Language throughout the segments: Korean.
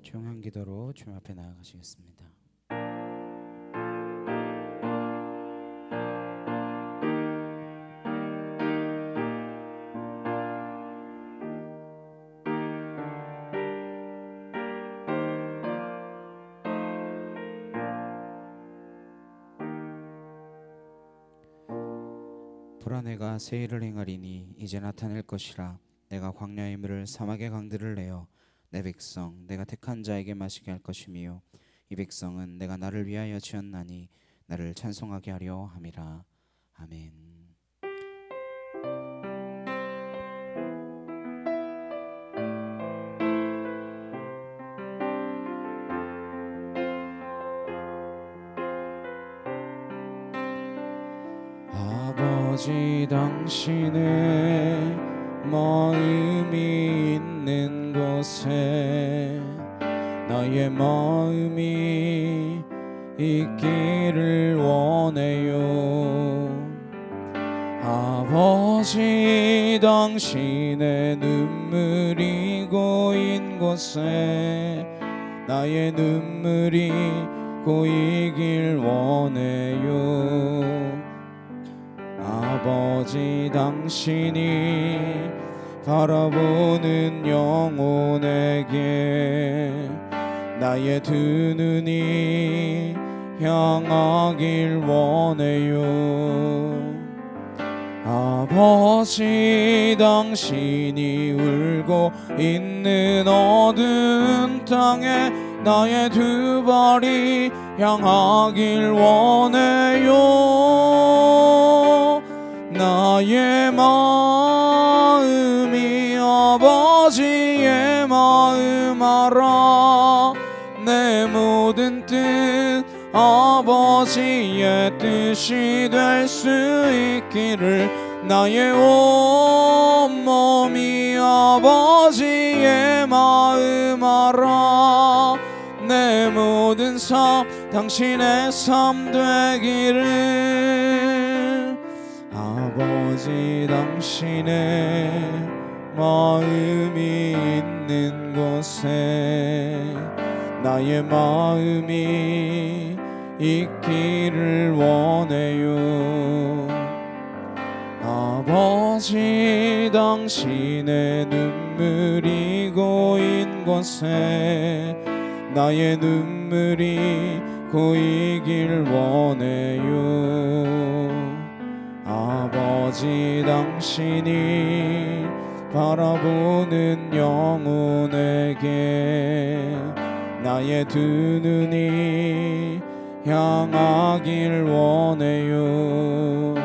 조용한 기도로 주님 앞에 나아가시겠습니다. 보라, 내가 새 일을 행하리니 이제 나타낼 것이라. 내가 광야의 물을 사막의 강들을 내어 내 백성 내가 택한 자에게 마시게 할 것이며, 이 백성은 내가 나를 위하여 지었나니 나를 찬송하게 하려 함이라. 아멘. 아버지, 당신의 마음이 있는 곳에 나의 마음이 있기를 원해요. 아버지, 당신의 눈물이 고인 곳에 나의 눈물이 고이길 원해요. 아버지, 당신이 바라보는 영혼에게 나의 두 눈이 향하길 원해요. 아버지, 당신이 울고 있는 어두운 땅에 나의 두 발이 향하길 원해요. 나의 마음이 아버지의 마음 알아. 내 모든 뜻 아버지의 뜻이 될 수 있기를. 나의 온몸이 아버지의 마음 알아. 내 모든 삶 당신의 삶 되기를. 아버지, 당신의 마음이 있는 곳에 나의 마음이 있기를 원해요. 아버지, 당신의 눈물이 고인 곳에 나의 눈물이 고이길 원해요. 아버지, 당신이 바라보는 영혼에게 나의 두 눈이 향하길 원해요.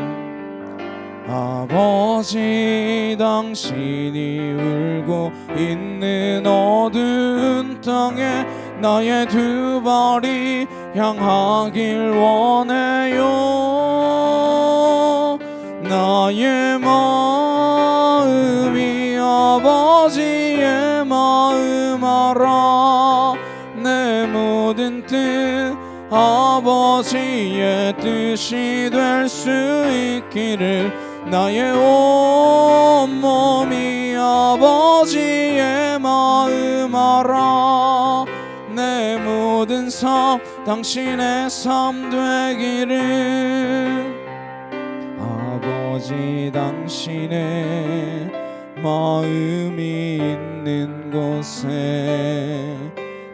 아버지, 당신이 울고 있는 어두운 땅에 나의 두 발이 향하길 원해요. 나의 마음이 아버지의 마음 알아. 내 모든 뜻 아버지의 뜻이 될 수 있기를. 나의 온몸이 아버지의 마음 알아. 내 모든 삶 당신의 삶 되기를. 아버지, 당신의 마음이 있는 곳에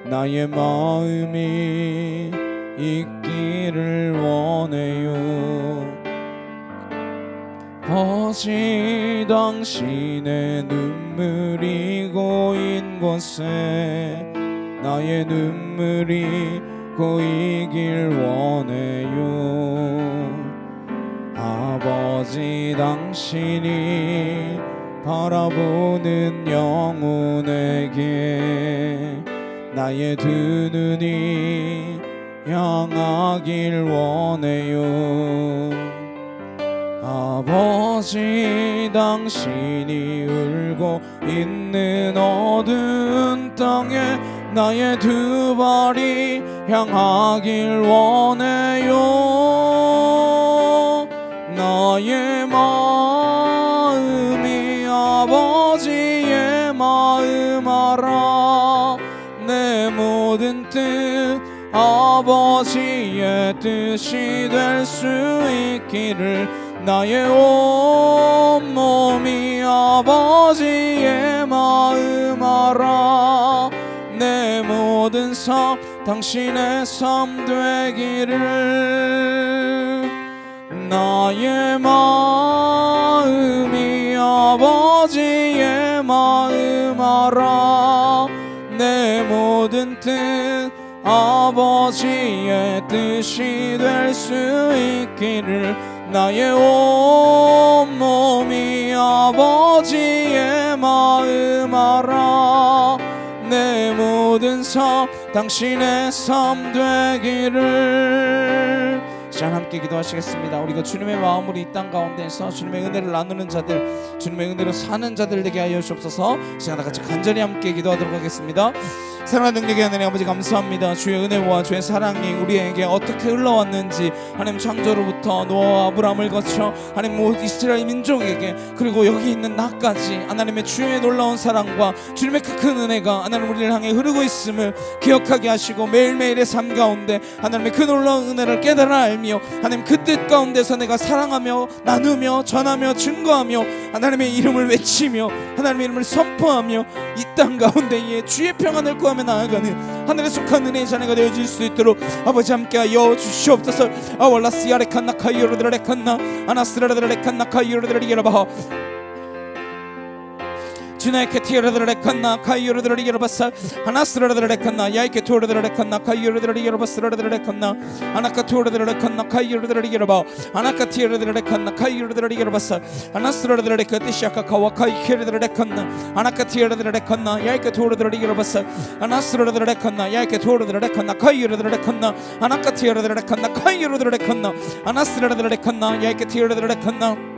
나의 마음이 있기를 원해요. 아버지, 당신의 눈물이 고인 곳에 나의 눈물이 고이길 원해요. 아버지, 당신이 바라보는 영혼에게 나의 두 눈이 향하길 원해요. 아버지, 당신이 울고 있는 어두운 땅에 나의 두 발이 향하길 원해요. 나의 마음이 아버지의 마음 알아. 내 모든 뜻 아버지의 뜻이 될 수 있기를 나의 온몸이 아버지의 마음 알아 내 모든 삶 당신의 삶 되기를 나의 마음이 아버지의 마음 알아 내 모든 뜻 아버지의 뜻이 될 수 있기를 나의 온몸이 아버지의 마음 알아 내 모든 삶 당신의 삶 되기를. 시간 함께 기도하시겠습니다. 우리가 주님의 마음으로 이 땅 가운데서 주님의 은혜를 나누는 자들, 주님의 은혜로 사는 자들 되게 하여 주옵소서. 시간 다 같이 간절히 함께 기도하도록 하겠습니다. 사랑하는 능력의 하나님 아버지 감사합니다. 주의 은혜와 주의 사랑이 우리에게 어떻게 흘러왔는지 하나님 창조로부터 노아와 아브라함을 거쳐 하나님 이스라엘 민족에게 그리고 여기 있는 나까지 하나님의 주의 놀라운 사랑과 주님의 그 큰 은혜가 하나님 우리를 향해 흐르고 있음을 기억하게 하시고 매일매일의 삶 가운데 하나님의 그 놀라운 은혜를 깨달아 알며 하나님 그 뜻 가운데서 내가 사랑하며 나누며 전하며 증거하며 하나님의 이름을 외치며 하나님의 이름을 선포하며 이 땅 가운데에 주의 평안을 구하며 나아가는 하늘에 속한 은혜의 자녀가 되어질 수 있도록 아버지 함께하여 주시옵소서. 아왈라시아레칸나 카이오르드레칸나 아나스라드레칸나 카이오르드레리게라바 주나이케 티어르드레칸나 카이오르드레리게라바사 아나스라드레칸나 야이케 토르드레칸나 카이오르드레리게라바스라드레칸나 아나카 토르드레칸나 카이오르드레리게라바 아나카 티어르드레칸나 카이오르드레리게라바사 아나스라드레칸 티샤카 카와 카이케르드레칸나 아나카 티어르드레칸나 야이케 토르드레리게라바사 아나스라드레칸나 야이케 토르드레칸나 카이오르드레칸나 아나카 티어르드레칸나 카이오르드레칸나 아나스라드레칸나 야이케 티어르드레칸나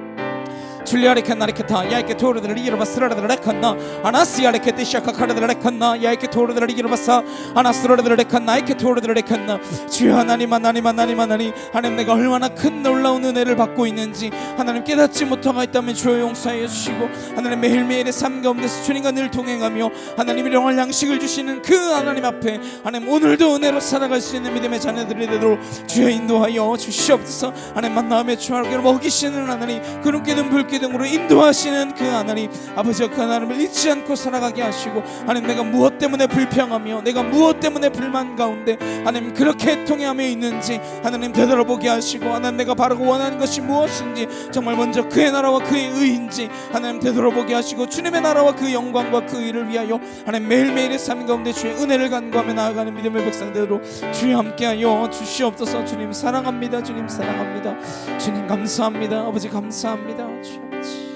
줄리아레칸나레케타 야이케 토르드레리게라바스라드레칸나 아나시아레케 시아카카르드레칸나 야이케 토르드레리게라바사 아나스라드레칸나 야이케 토르드레칸나 주여 하나님 하나님 하나님 하나님 하나님 내가 얼마나 큰 놀라운 은혜를 받고 있는지 하나님 깨닫지 못하고 있다면 주여 용서하여 주시고 하나님 매일매일의 삶 가운데서 주님과 늘 동행하며 하나님의 영원한 양식을 주시는 그 하나님 앞에 하나님 오늘도 은혜로 살아갈 수 있는 믿음의 자녀들이 되도록 주여 인도하여 주시옵소서. 하나님 만남의 주하를 먹이시는 하나님 구름기둥 불기둥으로 인도하시는 그 하나님 아버지와 그 하나님을 잊지 않고 살아가게 하시고 하나님 내가 무엇 때문에 불평하며 내가 무엇 때문에 불만 가운데 하나님 그렇게 통해하며 있는지 하나님 되돌아보게 하시고 하나님 내가 바르고 원하는 것이 무엇인지 정말 먼저 그의 나라와 그의 의인지 하나님 되돌아보게 하시고 주님의 나라와 그 영광과 그 의를 위하여 하나님 매일매일의 삶 가운데 주의 은혜를 간구하며 나아가는 믿음의 백성들로 주여 함께하여 주시옵소서. 주님 사랑합니다. 주님 사랑합니다. 주님 감사합니다. 아버지 감사합니다. 주여 아버지.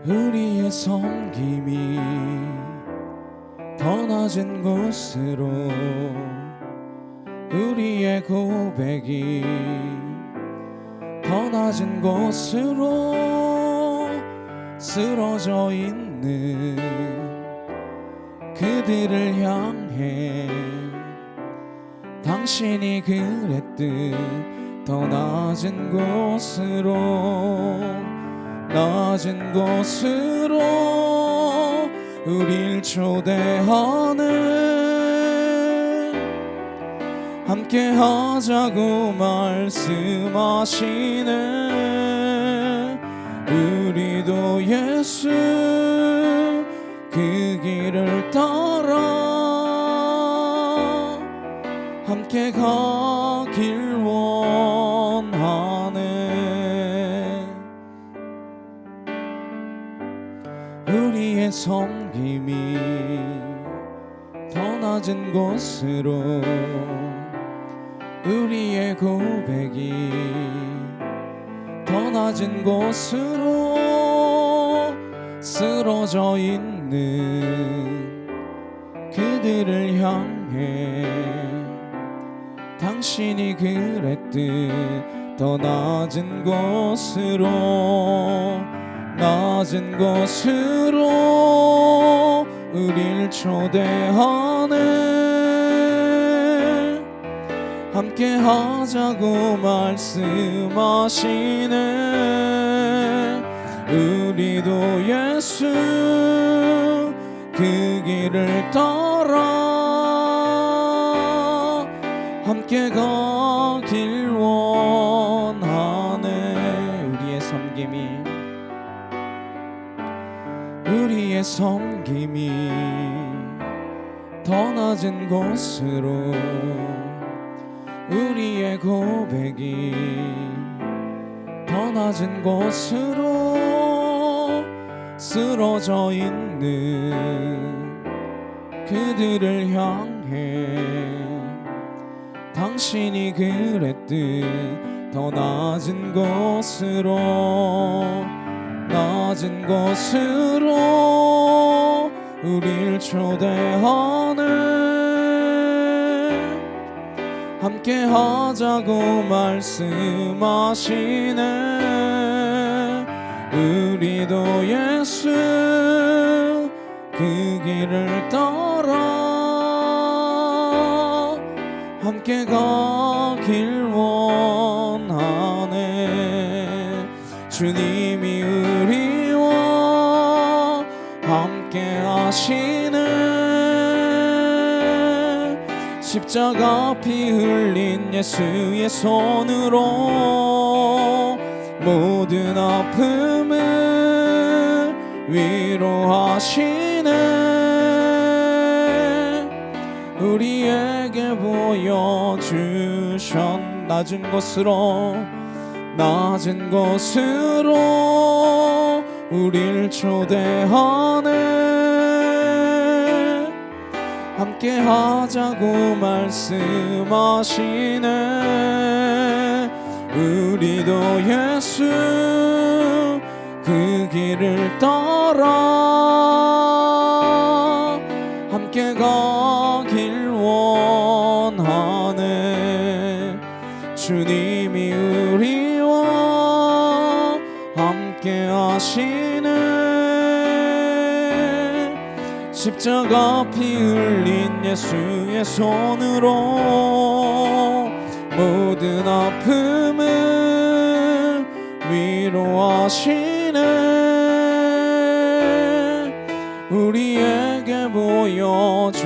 우리의 섬김이 더 낮은 곳으로 우리의 고백이 더 낮은 곳으로 쓰러져 있는 그들을 향해 당신이 그랬듯 더 낮은 곳으로 우릴 초대하네 함께 하자고 말씀하시네 우리도 예수 그 길을 따라 함께 가길 원하네 우리의 섬김이 더 낮은 곳으로 우리의 고백이 더 낮은 곳으로 쓰러져 있는 그들을 향해 당신이 그랬듯 더 낮은 곳으로 우릴 초대하네 함께 하자고 말씀하시네. 우리도 예수 그 길을 따라 함께 가길 원하네. 우리의 섬김이 더 낮은 곳으로, 우리의 고백이 더 낮은 곳으로 쓰러져 있는 그들을 향해 당신이 그랬듯 더 낮은 곳으로, 낮은 곳으로 우릴 초대하네. 함께 하자고 말씀하시네. 우리도 예수 그 길을 따라 함께 가길 원하네. 주님이 우리와 함께 하시네. 십자가 피 흘린 예수의 손으로 모든 아픔을 위로하시네. 우리에게 보여주신 낮은 곳으로, 낮은 곳으로 우릴 초대하네. 함께 하자고 말씀하시네. 우리도 예수 그 길을 따라 함께 가길 원하네. 주님이 우리와 함께 하시네. 십자가 피 흘린 예수의 손으로 모든 아픔을 위로하시네. 우리에게 보여주셨네.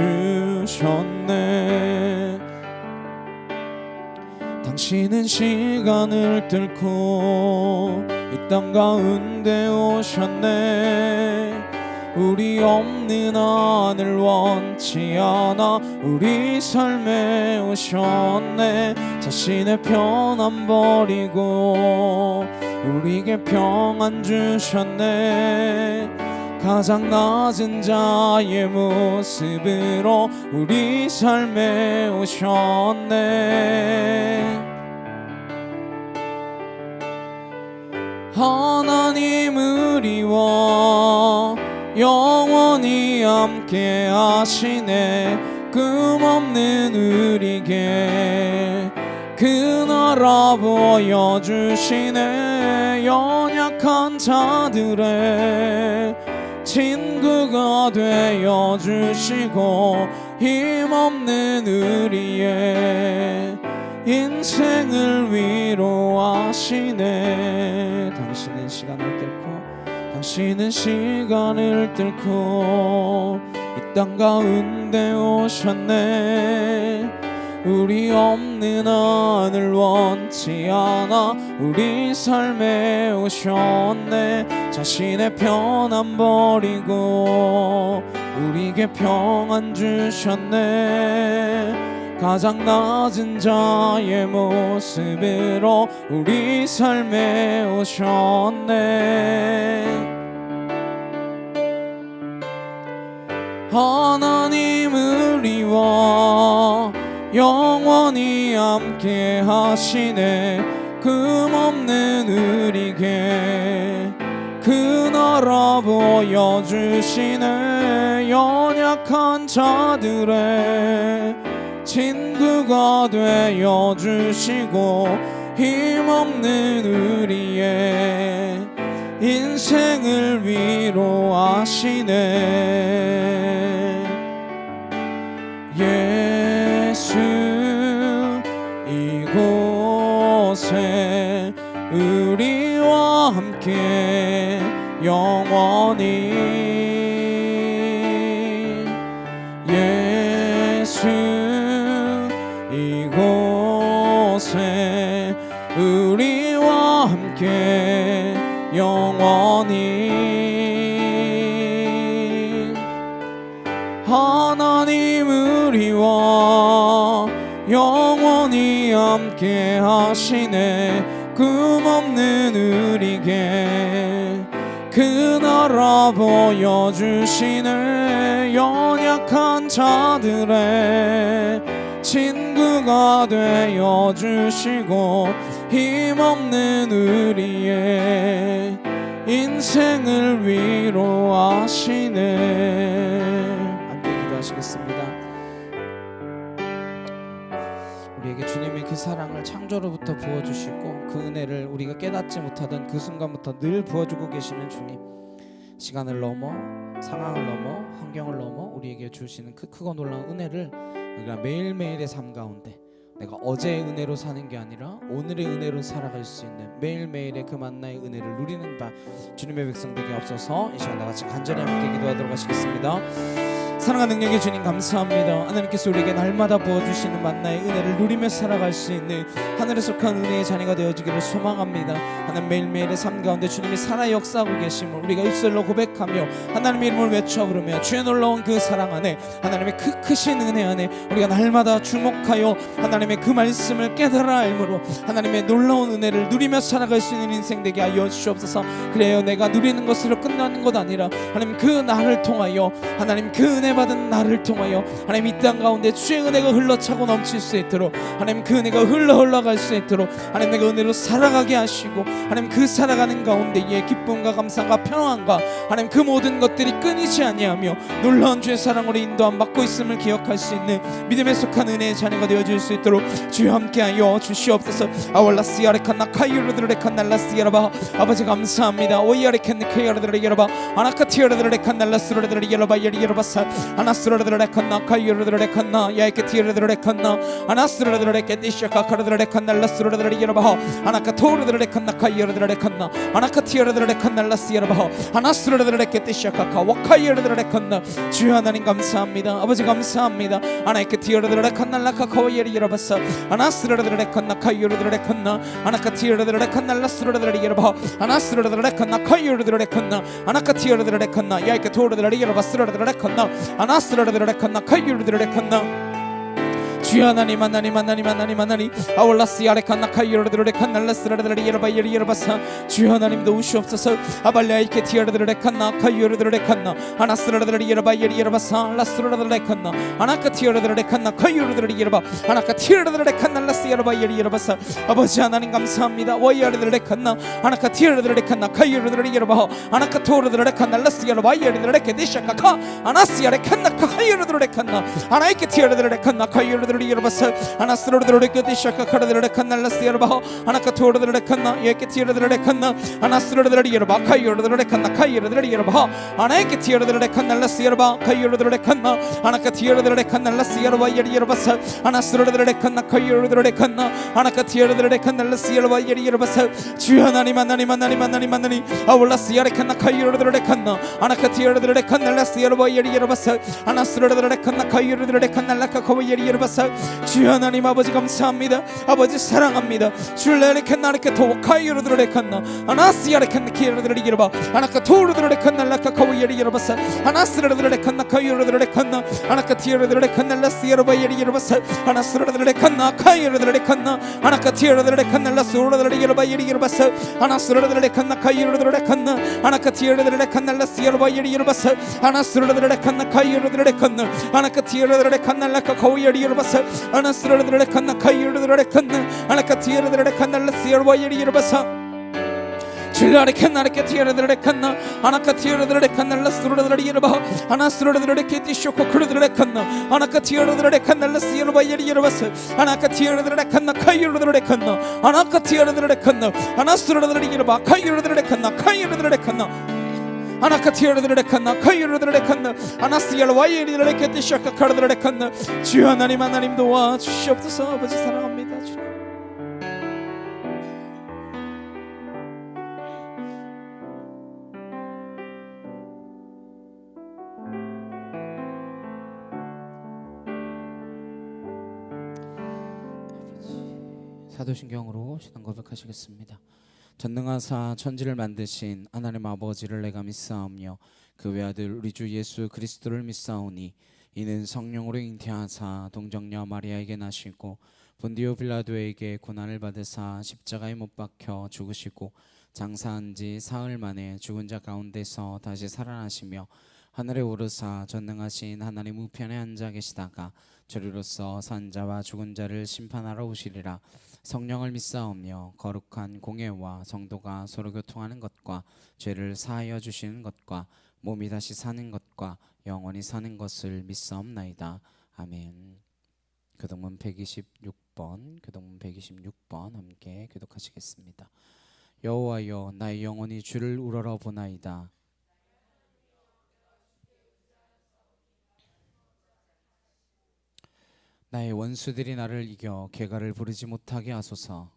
당신은 시간을 뚫고 이 땅 가운데 오셨네. 우리 없는 하늘 원치 않아 우리 삶에 오셨네. 자신의 편안 버리고 우리에게 평안 주셨네. 가장 낮은 자의 모습으로 우리 삶에 오셨네. 하나님 우리와 영원히 함께 하시네. 꿈없는 우리에게 그 나라 보여주시네. 연약한 자들의 친구가 되어주시고 힘없는 우리의 인생을 위로하시네. 당신은 시간을 뚫고 이 땅 가운데 오셨네. 우리 없는 하늘 원치 않아 우리 삶에 오셨네. 자신의 편안 버리고 우리에게 평안 주셨네. 가장 낮은 자의 모습으로 우리 삶에 오셨네. 하나님 우리와 영원히 함께 하시네. 금없는 우리에게 그 나라 보여주시네. 연약한 자들의 친구가 되어주시고 힘없는 우리의 인생을 위로하시네. 예수 이곳에 우리와 함께 영원히 예수 이곳에 우리와 함께 영원히 하나님 우리와 영원히 함께 하시네 꿈없는 우리에게 그 나라 보여주시네 연약한 자들의 친구가 되어주시고 힘없는 우리의 인생을 위로하시네. 함께 기도하시겠습니다. 우리에게 주님의 그 사랑을 창조로부터 부어주시고 그 은혜를 우리가 깨닫지 못하던 그 순간부터 늘 부어주고 계시는 주님, 시간을 넘어 상황을 넘어 환경을 넘어 우리에게 주시는 그 크고 놀라운 은혜를 우리가 매일매일의 삶 가운데 내가 어제의 은혜로 사는 게 아니라 오늘의 은혜로 살아갈 수 있는 매일매일의 그 만나의 은혜를 누리는 바 주님의 백성 되게 없어서 이 시간 다같이 간절히 함께 기도하도록 하시겠습니다. 사랑하는 능력의 주님 감사합니다. 하나님께서 우리에게 날마다 부어주시는 만나의 은혜를 누리며 살아갈 수 있는 하늘에 속한 은혜의 자녀가 되어지기를 소망합니다. 하나님 매일매일의 삶 가운데 주님이 살아 역사하고 계심을 우리가 입술로 고백하며 하나님의 이름을 외쳐 부르며 주의 놀라운 그 사랑 안에 하나님의 그 크신 은혜 안에 우리가 날마다 주목하여 하나님의 그 말씀을 깨달아 알므로 하나님의 놀라운 은혜를 누리며 살아갈 수 있는 인생 되게 하여 주시옵소서. 그래요 내가 누리는 것으로 끝나는 것 아니라 하나님 그 나를 통하여 하나님 그 은혜 받은 나를 통하여 하나님 이 땅 가운데 주의 은혜가 흘러차고 넘칠 수 있도록 하나님 그 은혜가 흘러갈 수 있도록 하나님 내가 은혜로 살아가게 하시고 하나님 그 살아가는 가운데에 기쁨과 감사가 평안과 하나님 그 모든 것들이 끊이지 아니하며 놀라운 주의 사랑으로 인도함 받고 있음을 기억할 수 있는 믿음에 속한 은혜의 자녀가 되어줄 수 있도록 주여 함께하여 주시옵소서. 아월라스야레칸나 카이르드레칸날라스야라바 아버지 감사합니다. 오이야레칸니케야르드레야라바 아나카티야르드레칸날라스르드레야라바 예리야라바사 아나스르드레칸나 카이르드레칸나 야이케티르드레칸나 아나스르드레케디샤카카르드레칸날라스르드레야라바 아나카토르드레칸나 카이르드레칸나 아나카티르드레칸날라스야라바 아나스르드레케디샤카카 와카이르드레칸나 주여 하나님 감사합니다. 아버지 감사합니다. 아나이케티르드레칸날라카카와 예리야라바사 아나스르드레칸나 카이르드레칸나 아나카티르드레칸날라스르드레야라바 아나스르드레칸나 카이르드레칸나 아나카티르드레칸나 야이케토르드레야라바 스르드레칸나 아나스르드레칸나 카이르드레칸나 주여 하나님 하나님 하나님 하나님 하나님 아올라스야레칸나 카이르드레칸날라스르드레야라바 예리야라바사 주여 하나님 도우시옵소서. 아발라이케티르드레칸나 카이르드레칸나 아나스르드레야라바 예리야라바사 라스르드레칸나 아나카티르드레칸나 카이르드레야라바 아나카티르드레칸날라스야라바 예리야라바사 아버지 하나님 감사합니다. 와이야르드레칸나 아나카티르드레칸나 카이르드레야라바 아나카토르드레칸날라스야라바 예리드레케디샤카카 아나스야레칸나 카이르드레칸나 아나이케티르드레칸나 카이르드레 여러바사 아나스르르르케디샤카카르르레칸날라스야라바 아나카토르르레칸나 예케티르르레칸나 아나스르르르레여라바 카이르르레칸나 카이르르레여라바 아나이케티르르레칸날라스야라바 카이르르레칸나 아나카티르르레칸날라스야라바 예리여라바사 아나스르르르레칸나 카이르르레칸나 아나카티르르레칸날라스야라바 예리여라바사 주여 하나님 하나님 하나님 하나님 하나님 아올라스야레칸나 카이르르레칸나 아나카티르르레칸날라스야라바 예리여라바사 아나스르르르레칸나 카이르르레칸날라카카와 예리여라바사 주여 하나님 아버지 감사합니다. 아버지 사랑합니다. 줄레레칸나레케 토카이르드레칸나 아나스야레칸나 키르드레기르바 아나카토르드레칸날라카카와 예리여라바사 아나스르르레칸나 카이르드레칸나 아나카티르드레칸날라스야라바 예리여라바사 아나스르르레칸나 카이르드레칸나 아나카티르드레칸날라스르르레기르바 예리여라바사 아나스르르레칸나 카이르드레칸나 아나카티르드레칸날라스야라바 예리여라바사 아나스르르레칸나 카이르드레칸나 아나카티르드레칸날라카카와 예리여라바사 아나스르르레칸나 카이르드레칸나 아나카티르드레칸날라스야라바 예리여라바사 줄라레칸나레케티르드레칸나 아나카티르드레칸날라스르르레기르바 아나스르르레케티쇼코크르드레칸나 아나카티르드레칸날라스야라바 예리여라바사 아나카티르드레칸나 카이르드레칸나 아나카티르드레칸나 아나스르르레기르바 카이르드레칸나 카이르드레칸나 아나카티르드레칸나 카이르드레칸나 아나스야라바 예리드레케티쇼코크르드레칸나 주여 하나님 하나님 도와주시옵소서. 아버지 사랑합니다. 주님 사도신경으로 신앙 고백하시겠습니다. 전능하사 천지를 만드신 하나님 아버지를 내가 믿사오며 그 외아들 우리 주 예수 그리스도를 믿사오니 이는 성령으로 잉태하사 동정녀 마리아에게 나시고 본디오 빌라도에게 고난을 받으사 십자가에 못 박혀 죽으시고 장사한 지 사흘 만에 죽은 자 가운데서 다시 살아나시며 하늘에 오르사 전능하신 하나님 우편에 앉아 계시다가 저리로서 산 자와 죽은 자를 심판하러 오시리라. 성령을 믿사오며 거룩한 공예와 성도가 서로 교통하는 것과 죄를 사하여 주시는 것과 몸이 다시 사는 것과 영원히 사는 것을 믿사옵나이다. 아멘. 교동문 126번 교동문 126번 함께 교독하시겠습니다. 여호와여 나의 영혼이 주를 우러러 보나이다. 나의 원수들이 나를 이겨 개가를 부르지 못하게 하소서.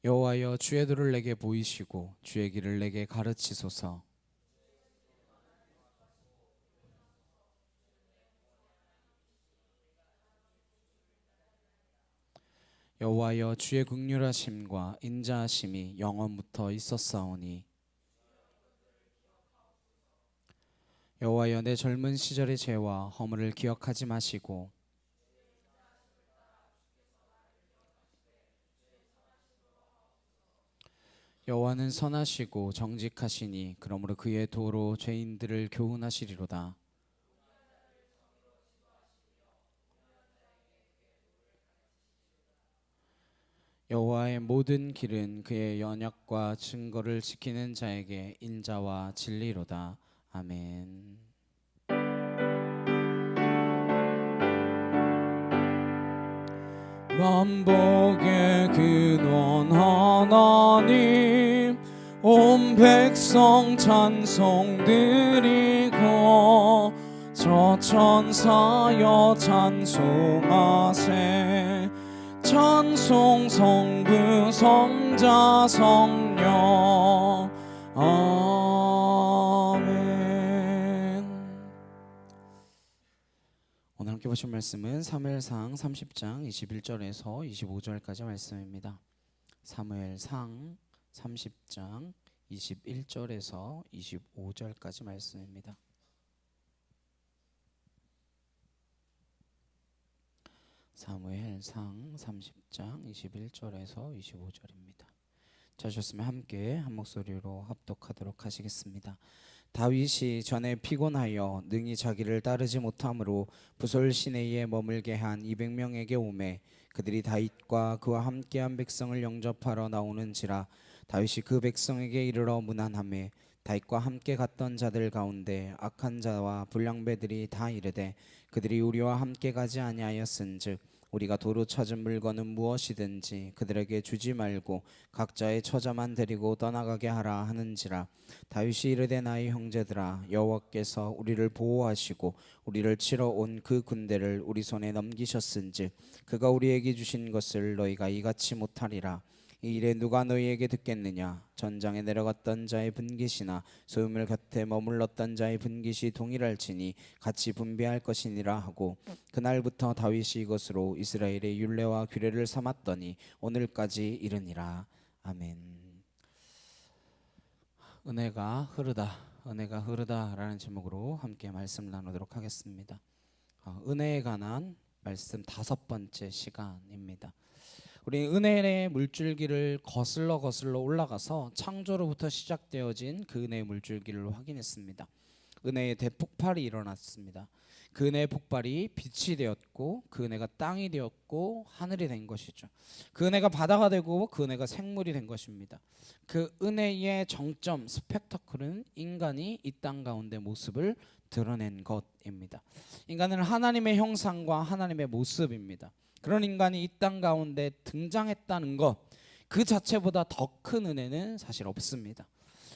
여호와여 주의 도를 내게 보이시고 주의 길을 내게 가르치소서. 여호와여 주의 긍휼하심과 인자하심이 영원부터 있었사오니 여호와여 내 젊은 시절의 죄와 허물을 기억하지 마시고 여호와는 선하시고 정직하시니 그러므로 그의 도로 죄인들을 교훈하시리로다. 여호와의 모든 길은 그의 언약과 증거를 지키는 자에게 인자와 진리로다. 아멘. 만복의 근원 하나님 온 백성 찬송 드리고 저 천사여 찬송하세. 찬송 성부 성자 성령 아멘. 오늘 함께 보신 말씀은 사무엘상 30장 21절에서 25절까지 말씀입니다. 사무엘상 30장 21절에서 25절까지 말씀입니다. 사무엘상 30장 21절에서 25절입니다. 자셨으면 함께 한 목소리로 합독하도록 하시겠습니다. 다윗이 전에 피곤하여 능히 자기를 따르지 못함으로 부솔 시내에 머물게 한 200명에게 오매 그들이 다윗과 그와 함께한 백성을 영접하러 나오는지라. 다윗이 그 백성에게 이르러 문안하매 다윗과 함께 갔던 자들 가운데 악한 자와 불량배들이 다 이르되 그들이 우리와 함께 가지 아니하였은즉 우리가 도로 찾은 물건은 무엇이든지 그들에게 주지 말고 각자의 처자만 데리고 떠나가게 하라 하는지라. 다윗이 이르되 나의 형제들아 여호와께서 우리를 보호하시고 우리를 치러 온 그 군대를 우리 손에 넘기셨은즉 그가 우리에게 주신 것을 너희가 이같이 못하리라. 이 일에 누가 너희에게 듣겠느냐. 전장에 내려갔던 자의 분깃이나 소유물 곁에 머물렀던 자의 분깃이 동일할지니 같이 분배할 것이니라 하고 그날부터 다윗이 이것으로 이스라엘의 율례와 규례를 삼았더니 오늘까지 이르니라. 아멘. 은혜가 흐르다라는 제목으로 함께 말씀 나누도록 하겠습니다. 은혜에 관한 말씀 5번째 시간입니다. 우리 은혜의 물줄기를 거슬러 올라가서 창조로부터 시작되어진 그 은혜의 물줄기를 확인했습니다. 은혜의 대폭발이 일어났습니다. 그 은혜의 폭발이 빛이 되었고 그 은혜가 땅이 되었고 하늘이 된 것이죠. 그 은혜가 바다가 되고 그 은혜가 생물이 된 것입니다. 그 은혜의 정점 스펙터클은 인간이 이 땅 가운데 모습을 드러낸 것입니다. 인간은 하나님의 형상과 하나님의 모습입니다. 그런 인간이 이 땅 가운데 등장했다는 것 그 자체보다 더 큰 은혜는 사실 없습니다.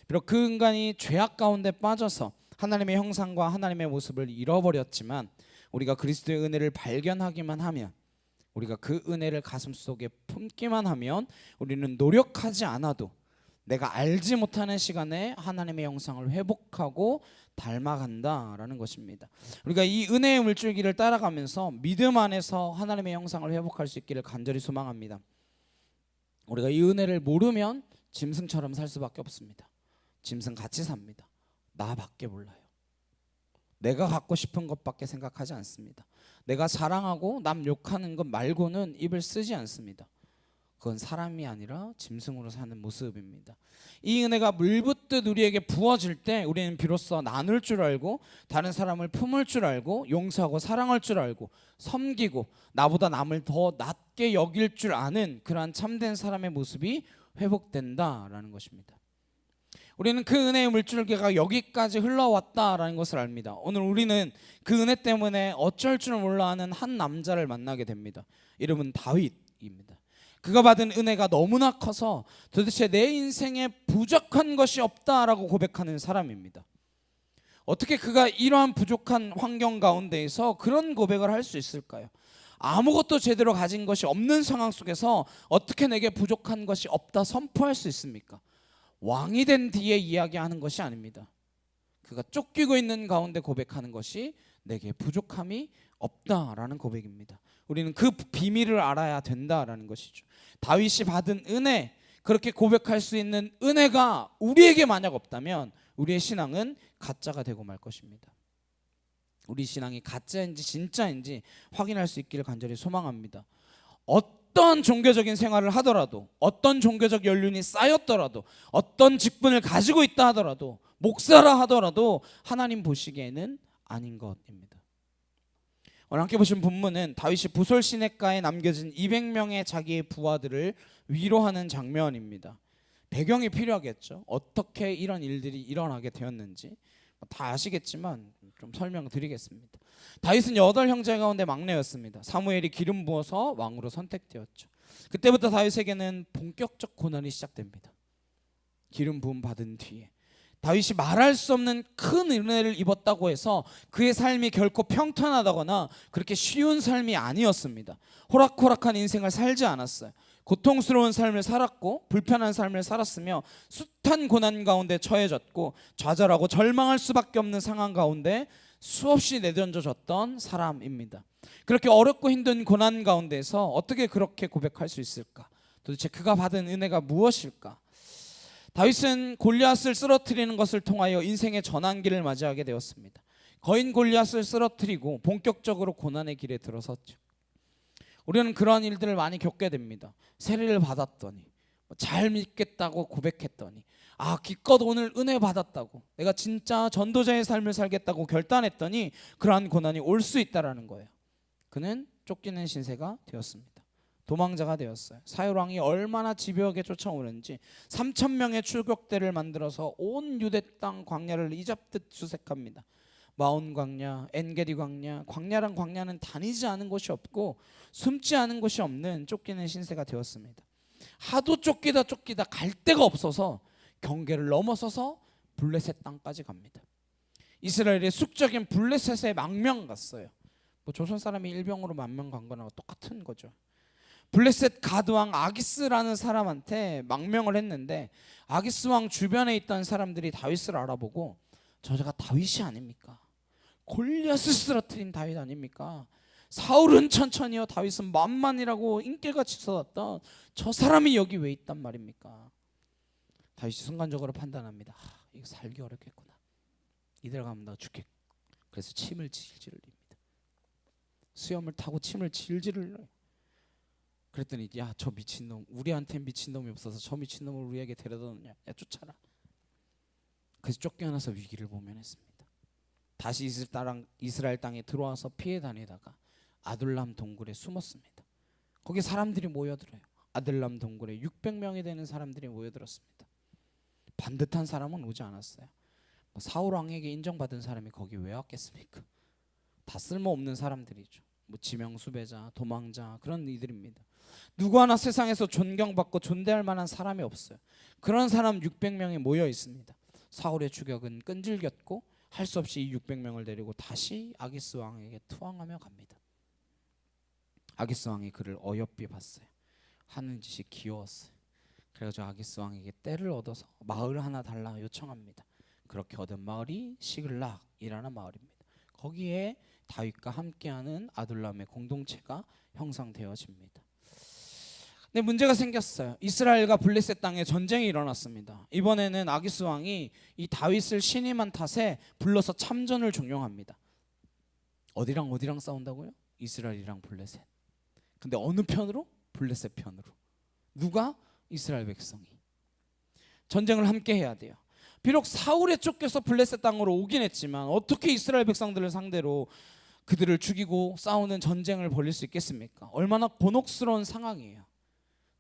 비록 그 인간이 죄악 가운데 빠져서 하나님의 형상과 하나님의 모습을 잃어버렸지만 우리가 그리스도의 은혜를 발견하기만 하면 우리가 그 은혜를 가슴속에 품기만 하면 우리는 노력하지 않아도 내가 알지 못하는 시간에 하나님의 형상을 회복하고 닮아간다라는 것입니다. 우리가 이 은혜의 물줄기를 따라가면서 믿음 안에서 하나님의 형상을 회복할 수 있기를 간절히 소망합니다. 우리가 이 은혜를 모르면 짐승처럼 살 수밖에 없습니다. 짐승 같이 삽니다. 나밖에 몰라요. 내가 갖고 싶은 것밖에 생각하지 않습니다. 내가 자랑하고 남 욕하는 것 말고는 입을 쓰지 않습니다. 그건 사람이 아니라 짐승으로 사는 모습입니다. 이 은혜가 물붓듯 우리에게 부어질 때 우리는 비로소 나눌 줄 알고 다른 사람을 품을 줄 알고 용서하고 사랑할 줄 알고 섬기고 나보다 남을 더 낮게 여길 줄 아는 그러한 참된 사람의 모습이 회복된다라는 것입니다. 우리는 그 은혜의 물줄기가 여기까지 흘러왔다라는 것을 압니다. 오늘 우리는 그 은혜 때문에 어쩔 줄 몰라 하는 한 남자를 만나게 됩니다. 이름은 다윗입니다. 그가 받은 은혜가 너무나 커서 도대체 내 인생에 부족한 것이 없다라고 고백하는 사람입니다. 어떻게 그가 이러한 부족한 환경 가운데에서 그런 고백을 할 수 있을까요? 아무것도 제대로 가진 것이 없는 상황 속에서 어떻게 내게 부족한 것이 없다 선포할 수 있습니까? 왕이 된 뒤에 이야기하는 것이 아닙니다. 그가 쫓기고 있는 가운데 고백하는 것이 내게 부족함이 없다라는 고백입니다. 우리는 그 비밀을 알아야 된다라는 것이죠. 다윗이 받은 은혜, 그렇게 고백할 수 있는 은혜가 우리에게 만약 없다면 우리의 신앙은 가짜가 되고 말 것입니다. 우리 신앙이 가짜인지 진짜인지 확인할 수 있기를 간절히 소망합니다. 어떤 종교적인 생활을 하더라도, 어떤 종교적 연륜이 쌓였더라도, 어떤 직분을 가지고 있다 하더라도, 목사라 하더라도 하나님 보시기에는 아닌 것입니다. 오늘 함께 보신 본문은 다윗이 부솔 시냇가에 남겨진 200명의 자기의 부하들을 위로하는 장면입니다. 배경이 필요하겠죠. 어떻게 이런 일들이 일어나게 되었는지 다 아시겠지만 좀 설명드리겠습니다. 다윗은 8형제 가운데 막내였습니다. 사무엘이 기름 부어서 왕으로 선택되었죠. 그때부터 다윗에게는 본격적 고난이 시작됩니다. 기름 부음 받은 뒤에 다윗이 말할 수 없는 큰 은혜를 입었다고 해서 그의 삶이 결코 평탄하다거나 그렇게 쉬운 삶이 아니었습니다. 호락호락한 인생을 살지 않았어요. 고통스러운 삶을 살았고 불편한 삶을 살았으며 숱한 고난 가운데 처해졌고 좌절하고 절망할 수밖에 없는 상황 가운데 수없이 내던져졌던 사람입니다. 그렇게 어렵고 힘든 고난 가운데서 어떻게 그렇게 고백할 수 있을까? 도대체 그가 받은 은혜가 무엇일까? 다윗은 골리앗을 쓰러뜨리는 것을 통하여 인생의 전환기를 맞이하게 되었습니다. 거인 골리앗을 쓰러뜨리고 본격적으로 고난의 길에 들어섰죠. 우리는 그러한 일들을 많이 겪게 됩니다. 세례를 받았더니 잘 믿겠다고 고백했더니 기껏 오늘 은혜 받았다고 내가 진짜 전도자의 삶을 살겠다고 결단했더니 그러한 고난이 올 수 있다라는 거예요. 그는 쫓기는 신세가 되었습니다. 도망자가 되었어요. 사울왕이 얼마나 집요하게 쫓아오는지 3,000명의 출격대를 만들어서 온 유대 땅 광야를 이잡듯 수색합니다. 마온 광야, 엔게디 광야, 광야란 광야는 다니지 않은 곳이 없고 숨지 않은 곳이 없는 쫓기는 신세가 되었습니다. 하도 쫓기다 갈 데가 없어서 경계를 넘어서서 블레셋 땅까지 갑니다. 이스라엘의 숙적인 블레셋에 망명 갔어요. 조선 사람이 일병으로 만명 간 거나 똑같은 거죠. 블레셋 가드왕 아기스라는 사람한테 망명을 했는데 아기스 왕 주변에 있던 사람들이 다윗을 알아보고 저자가 다윗이 아닙니까? 골리앗을 쓰러뜨린 다윗 아닙니까? 사울은 천천히요 다윗은 만만이라고 인기같이 써놨던 저 사람이 여기 왜 있단 말입니까? 다윗이 순간적으로 판단합니다. 이거 살기 어렵겠구나. 이대로 가면 나 죽겠고. 그래서 침을 질질 흘립니다. 수염을 타고 침을 질질 흘려요. 그랬더니 저 미친놈, 우리한테 미친놈이 없어서 저 미친놈을 우리에게 데려다 놓냐, 야 쫓아라. 그래서 쫓겨나서 위기를 모면했습니다. 다시 이스라엘 땅에 들어와서 피해 다니다가 아둘람 동굴에 숨었습니다. 거기 사람들이 모여들어요. 아둘람 동굴에 600명이 되는 사람들이 모여들었습니다. 반듯한 사람은 오지 않았어요. 사울 왕에게 인정받은 사람이 거기 왜 왔겠습니까? 다 쓸모없는 사람들이죠. 지명 수배자, 도망자 그런 이들입니다. 누구 하나 세상에서 존경받고 존대할 만한 사람이 없어요. 그런 사람 600명이 모여 있습니다. 사울의 추격은 끈질겼고 할 수 없이 이 600명을 데리고 다시 아기스 왕에게 투항하며 갑니다. 아기스 왕이 그를 어여삐 봤어요. 하는 짓이 귀여웠어요. 그래가지고 아기스 왕에게 떼를 얻어서 마을 하나 달라 요청합니다. 그렇게 얻은 마을이 시글락이라는 마을입니다. 거기에 다윗과 함께하는 아둘람의 공동체가 형성되어집니다. 근데 문제가 생겼어요. 이스라엘과 블레셋 땅에 전쟁이 일어났습니다. 이번에는 아기스 왕이 이 다윗을 신임한 탓에 불러서 참전을 종용합니다. 어디랑 싸운다고요? 이스라엘이랑 블레셋. 근데 어느 편으로? 블레셋 편으로. 누가? 이스라엘 백성이. 전쟁을 함께 해야 돼요. 비록 사울에 쫓겨서 블레셋 땅으로 오긴 했지만 어떻게 이스라엘 백성들을 상대로 그들을 죽이고 싸우는 전쟁을 벌일 수 있겠습니까? 얼마나 곤혹스러운 상황이에요.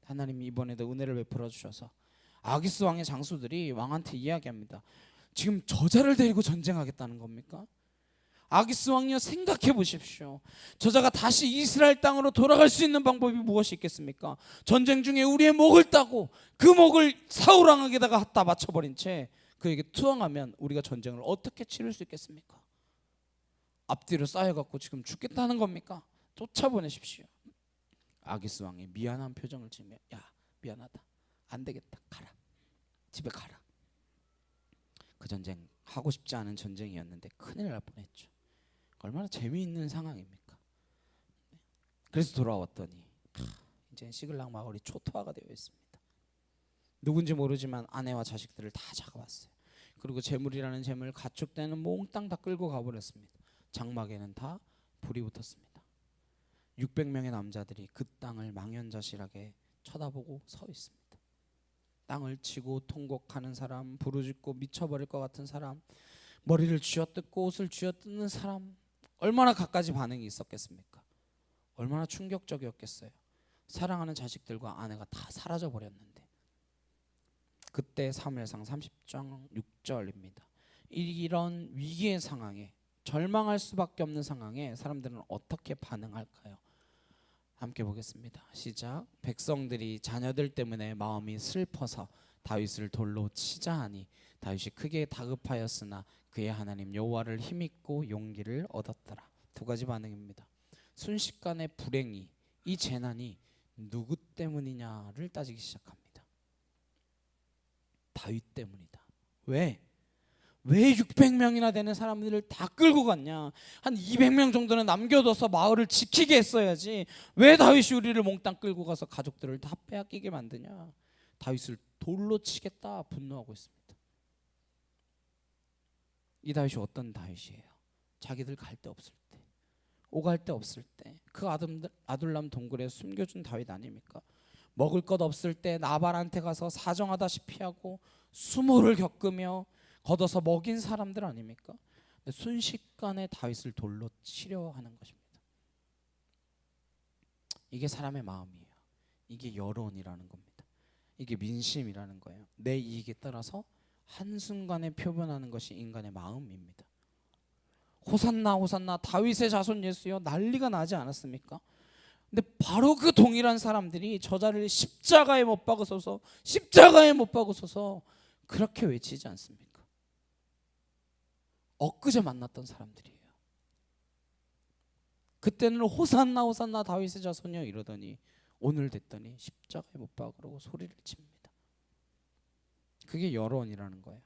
하나님이 이번에도 은혜를 베풀어 주셔서 아기스 왕의 장수들이 왕한테 이야기합니다. 지금 저자를 데리고 전쟁하겠다는 겁니까? 아기스 왕이요, 생각해 보십시오. 저자가 다시 이스라엘 땅으로 돌아갈 수 있는 방법이 무엇이 있겠습니까? 전쟁 중에 우리의 목을 따고 그 목을 사울 왕에게다가 갖다 맞춰버린 채 그에게 투항하면 우리가 전쟁을 어떻게 치를 수 있겠습니까? 앞뒤로 쌓여갖고 지금 죽겠다는 겁니까? 쫓아보내십시오. 아기스 왕이 미안한 표정을 지으며 야, 미안하다, 안 되겠다, 가라, 집에 가라. 그 전쟁 하고 싶지 않은 전쟁이었는데 큰일 날 뻔했죠. 얼마나 재미있는 상황입니까? 그래서 돌아왔더니 이제 시글락 마을이 초토화가 되어 있습니다. 누군지 모르지만 아내와 자식들을 다 잡아왔어요. 그리고 재물이라는 재물, 가축대는 몽땅 다 끌고 가버렸습니다. 장막에는 다 불이 붙었습니다. 600명의 남자들이 그 땅을 망연자실하게 쳐다보고 서 있습니다. 땅을 치고 통곡하는 사람, 부르짖고 미쳐버릴 것 같은 사람, 머리를 쥐어뜯고 옷을 쥐어뜯는 사람, 얼마나 갖가지 반응이 있었겠습니까? 얼마나 충격적이었겠어요. 사랑하는 자식들과 아내가 다 사라져버렸는데. 그때 사무엘상 30장 6절입니다. 이런 위기의 상황에, 절망할 수밖에 없는 상황에 사람들은 어떻게 반응할까요? 함께 보겠습니다. 시작. 백성들이 자녀들 때문에 마음이 슬퍼서 다윗을 돌로 치자 하니 다윗이 크게 다급하였으나 그의 하나님 여호와를 힘입고 용기를 얻었더라. 두 가지 반응입니다. 순식간에 불행이, 이 재난이 누구 때문이냐를 따지기 시작합니다. 다윗 때문이다. 왜 600명이나 되는 사람들을 다 끌고 갔냐? 한 200명 정도는 남겨둬서 마을을 지키게 했어야지. 왜 다윗이 우리를 몽땅 끌고 가서 가족들을 다 빼앗기게 만드냐? 다윗을 돌로 치겠다 분노하고 있습니다. 이 다윗이 어떤 다윗이에요? 자기들 갈 데 없을 때, 오갈 데 없을 때 그 아둘람 동굴에 숨겨준 다윗 아닙니까? 먹을 것 없을 때 나발한테 가서 사정하다시피 하고 수모를 겪으며 걷어서 먹인 사람들 아닙니까? 근데 순식간에 다윗을 돌로 치려 하는 것입니다. 이게 사람의 마음이에요. 이게 여론이라는 겁니다. 이게 민심이라는 거예요. 내 이익에 따라서 한순간에 표현하는 것이 인간의 마음입니다. 호산나 호산나 다윗의 자손 예수여 난리가 나지 않았습니까? 근데 바로 그 동일한 사람들이 저자를 십자가에 못 박으소서, 십자가에 못 박으소서 그렇게 외치지 않습니까? 엊그제 만났던 사람들이에요. 그때는 호산나 호산나 다윗의 자손이여 이러더니 오늘 됐더니 십자가에 못 박으라고 소리를 칩니다. 그게 여론이라는 거예요.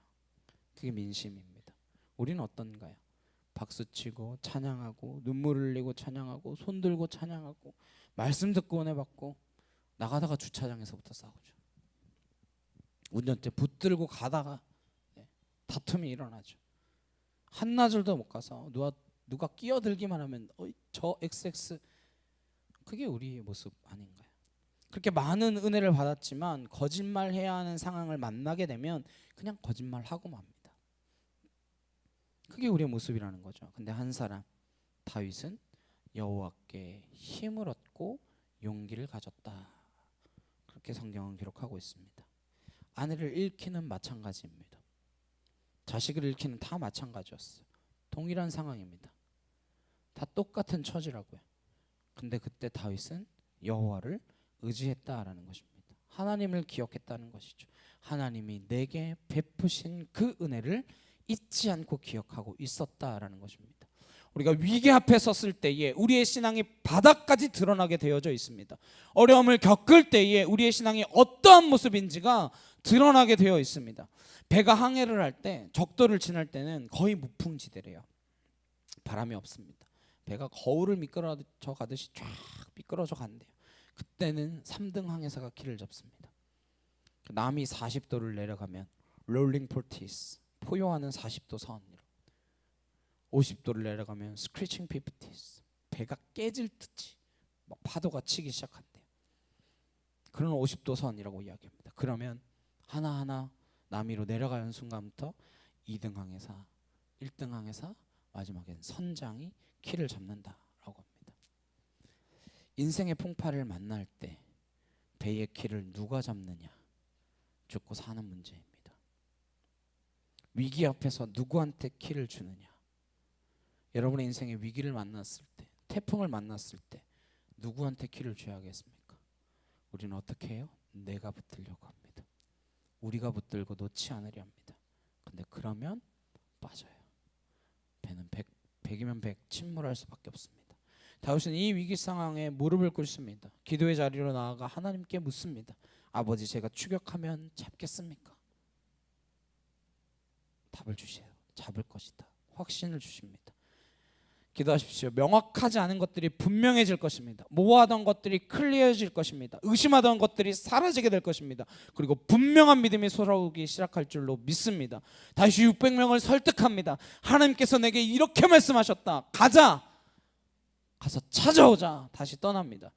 그게 민심입니다. 우리는 어떤가요? 박수치고 찬양하고 눈물 흘리고 찬양하고 손 들고 찬양하고 말씀 듣고 은혜 받고 나가다가 주차장에서부터 싸우죠. 운전대 붙들고 가다가 다툼이 일어나죠. 한나절도 못 가서 누가 끼어들기만 하면 저 XX, 그게 우리의 모습 아닌가요? 그렇게 많은 은혜를 받았지만 거짓말해야 하는 상황을 만나게 되면 그냥 거짓말하고 맙니다. 그게 우리의 모습이라는 거죠. 근데 한 사람 다윗은 여호와께 힘을 얻고 용기를 가졌다. 그렇게 성경은 기록하고 있습니다. 아내를 잃기는 마찬가지입니다. 자식을 잃기는 다 마찬가지였어요. 동일한 상황입니다. 다 똑같은 처지라고요. 근데 그때 다윗은 여호와를 의지했다라는 것입니다. 하나님을 기억했다는 것이죠. 하나님이 내게 베푸신 그 은혜를 잊지 않고 기억하고 있었다라는 것입니다. 우리가 위기 앞에 섰을 때에 우리의 신앙이 바닥까지 드러나게 되어져 있습니다. 어려움을 겪을 때에 우리의 신앙이 어떠한 모습인지가 드러나게 되어 있습니다. 배가 항해를 할 때, 적도를 지날 때는 거의 무풍지대래요. 바람이 없습니다. 배가 거울을 미끄러져 가듯이 쫙 미끄러져 간대요. 그때는 3등 항해사가 길을 잡습니다. 남이 40도를 내려가면 롤링 포티스, 포효하는 40도 선이라. 50도를 내려가면 스크래칭 피프티스, 배가 깨질 듯이 막 파도가 치기 시작한대요. 그런 50도 선이라고 이야기합니다. 그러면 하나하나 남이로 내려가는 순간부터 2등 항해사, 1등 항해사, 마지막엔 선장이 키를 잡는다라고 합니다. 인생의 풍파를 만날 때 배의 키를 누가 잡느냐, 죽고 사는 문제입니다. 위기 앞에서 누구한테 키를 주느냐. 여러분의 인생의 위기를 만났을 때, 태풍을 만났을 때 누구한테 키를 줘야겠습니까? 우리는 어떻게 해요? 내가 붙들려고 합니다. 우리가 붙들고 놓지 않으려 합니다. 근데 그러면 빠져요. 배는 100이면 100 침몰할 수밖에 없습니다. 다윗은 이 위기 상황에 무릎을 꿇습니다. 기도의 자리로 나아가 하나님께 묻습니다. 아버지, 제가 추격하면 잡겠습니까? 답을 주세요. 잡을 것이다. 확신을 주십니다. 기도하십시오. 명확하지 않은 것들이 분명해질 것입니다. 모호하던 것들이 클리어해질 것입니다. 의심하던 것들이 사라지게 될 것입니다. 그리고 분명한 믿음이 솟아오기 시작할 줄로 믿습니다. 다시 600명을 설득합니다. 하나님께서 내게 이렇게 말씀하셨다. 가자. 가서 찾아오자. 다시 떠납니다.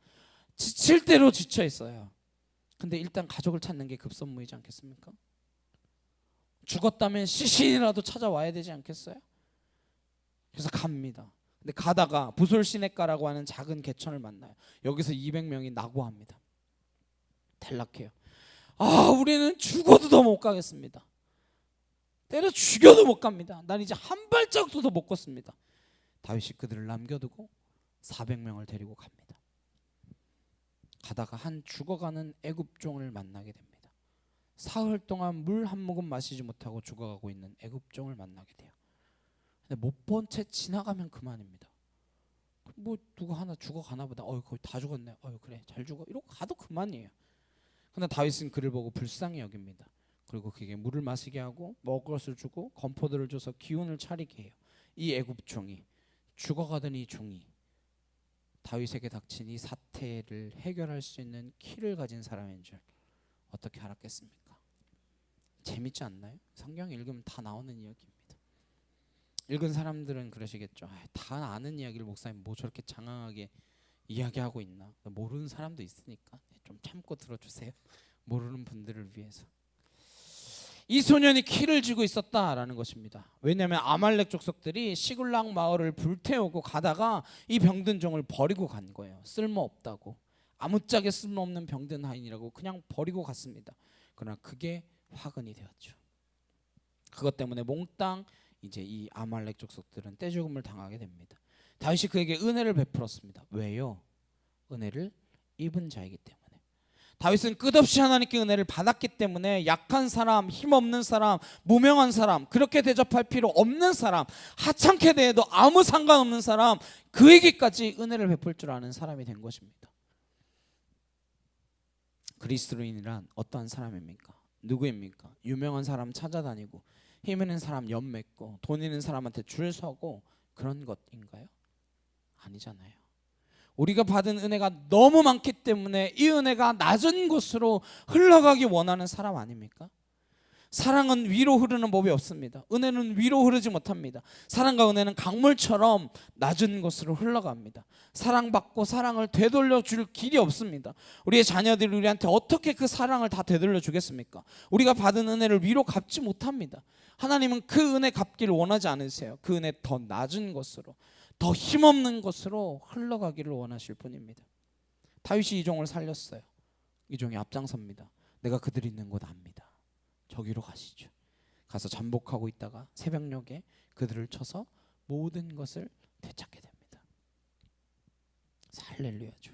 지칠 대로 지쳐 있어요. 근데 일단 가족을 찾는 게 급선무이지 않겠습니까? 죽었다면 시신이라도 찾아와야 되지 않겠어요? 그래서 갑니다. 근데 가다가 부솔 시내가라고 하는 작은 개천을 만나요. 여기서 200명이 낙오합니다. 탈락해요. 우리는 죽어도 더 못 가겠습니다. 때려 죽여도 못 갑니다. 난 이제 한 발짝도 더 못 걷습니다. 다윗이 그들을 남겨두고 400명을 데리고 갑니다. 가다가 한 죽어가는 애굽종을 만나게 됩니다. 사흘 동안 물 한 모금 마시지 못하고 죽어가고 있는 애굽종을 만나게 돼요. 근데 못 본 채 지나가면 그만입니다. 뭐 누가 하나 죽어가나 보다. 거의 다 죽었네. 그래 잘 죽어. 이러고 가도 그만이에요. 근데 다윗은 그를 보고 불쌍히 여깁니다. 그리고 그에게 물을 마시게 하고 먹을 것을 주고 건포도를 줘서 기운을 차리게 해요. 이 애굽종이, 죽어가던 이 종이 다윗에게 닥친 이 사태를 해결할 수 있는 키를 가진 사람인 줄 어떻게 알았겠습니까? 재밌지 않나요? 성경 읽으면 다 나오는 이야기입니다. 읽은 사람들은 그러시겠죠. 다 아는 이야기를 목사님 뭐 저렇게 장황하게 이야기하고 있나. 모르는 사람도 있으니까 좀 참고 들어주세요. 모르는 분들을 위해서. 이 소년이 키를 쥐고 있었다라는 것입니다. 왜냐하면 아말렉 족속들이 시글락 마을을 불태우고 가다가 이 병든 종을 버리고 간 거예요. 쓸모없다고, 아무짝에 쓸모없는 병든 하인이라고 그냥 버리고 갔습니다. 그러나 그게 화근이 되었죠. 그것 때문에 몽땅 이제 이 아말렉 족속들은 떼죽음을 당하게 됩니다. 다윗이 그에게 은혜를 베풀었습니다. 왜요? 은혜를 입은 자이기 때문에. 다윗은 끝없이 하나님께 은혜를 받았기 때문에 약한 사람, 힘없는 사람, 무명한 사람, 그렇게 대접할 필요 없는 사람, 하찮게 대해도 아무 상관없는 사람, 그에게까지 은혜를 베풀 줄 아는 사람이 된 것입니다. 그리스도인이란 어떠한 사람입니까? 누구입니까? 유명한 사람 찾아다니고 힘 있는 사람 연 맺고 돈 있는 사람한테 줄 서고 그런 것인가요? 아니잖아요. 우리가 받은 은혜가 너무 많기 때문에 이 은혜가 낮은 곳으로 흘러가기 원하는 사람 아닙니까? 사랑은 위로 흐르는 법이 없습니다. 은혜는 위로 흐르지 못합니다. 사랑과 은혜는 강물처럼 낮은 곳으로 흘러갑니다. 사랑받고 사랑을 되돌려 줄 길이 없습니다. 우리의 자녀들이 우리한테 어떻게 그 사랑을 다 되돌려 주겠습니까? 우리가 받은 은혜를 위로 갚지 못합니다. 하나님은 그 은혜 갚기를 원하지 않으세요. 그 은혜 더 낮은 곳으로, 더 힘없는 곳으로 흘러가기를 원하실 뿐입니다. 다윗이 이 종을 살렸어요. 이 종이 앞장섭니다. 내가 그들이 있는 곳 압니다. 저기로 가시죠. 가서 잠복하고 있다가 새벽녘에 그들을 쳐서 모든 것을 되찾게 됩니다. 할렐루야죠.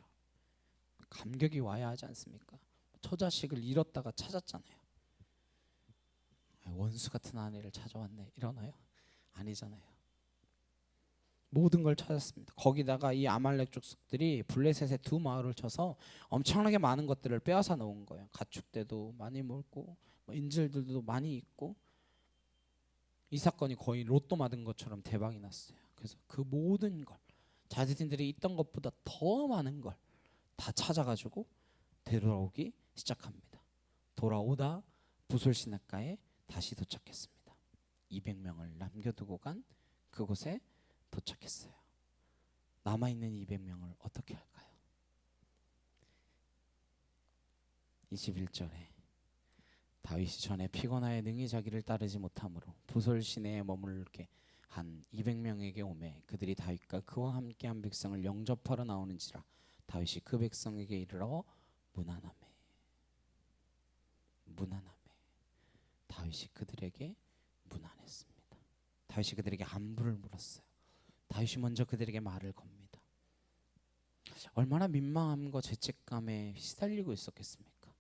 감격이 와야 하지 않습니까? 처자식을 잃었다가 찾았잖아요. 원수 같은 아내를 찾아왔네 이러나요? 아니잖아요. 모든 걸 찾았습니다. 거기다가 이 아말렉 족속들이 블레셋의 두 마을을 쳐서 엄청나게 많은 것들을 빼앗아 놓은 거예요. 가축대도 많이 몰고 인질들도 많이 있고, 이 사건이 거의 로또 맞은 것처럼 대박이 났어요. 그래서 그 모든 걸, 자신들이 있던 것보다 더 많은 걸 다 찾아가지고 되돌아오기 시작합니다. 돌아오다 부솔 시냇가에 다시 도착했습니다. 200명을 남겨두고 간 그곳에 도착했어요. 남아있는 200명을 어떻게 할까요? 21절에 다윗이 전에 피곤하여 능히 자기를 따르지 못하므로 부솔 시내에 머물게 한 200명에게 오매 그들이 다윗과 그와 함께한 백성을 영접하러 나오는지라 다윗이 그 백성에게 이르러 문안하매 다윗이 그들에게 문안했습니다. 다윗이 그들에게 안부를 물었어요. 다윗이 먼저 그들에게 말을 겁니다. 얼마나 민망함과 죄책감에 시달리고 있었겠습니까?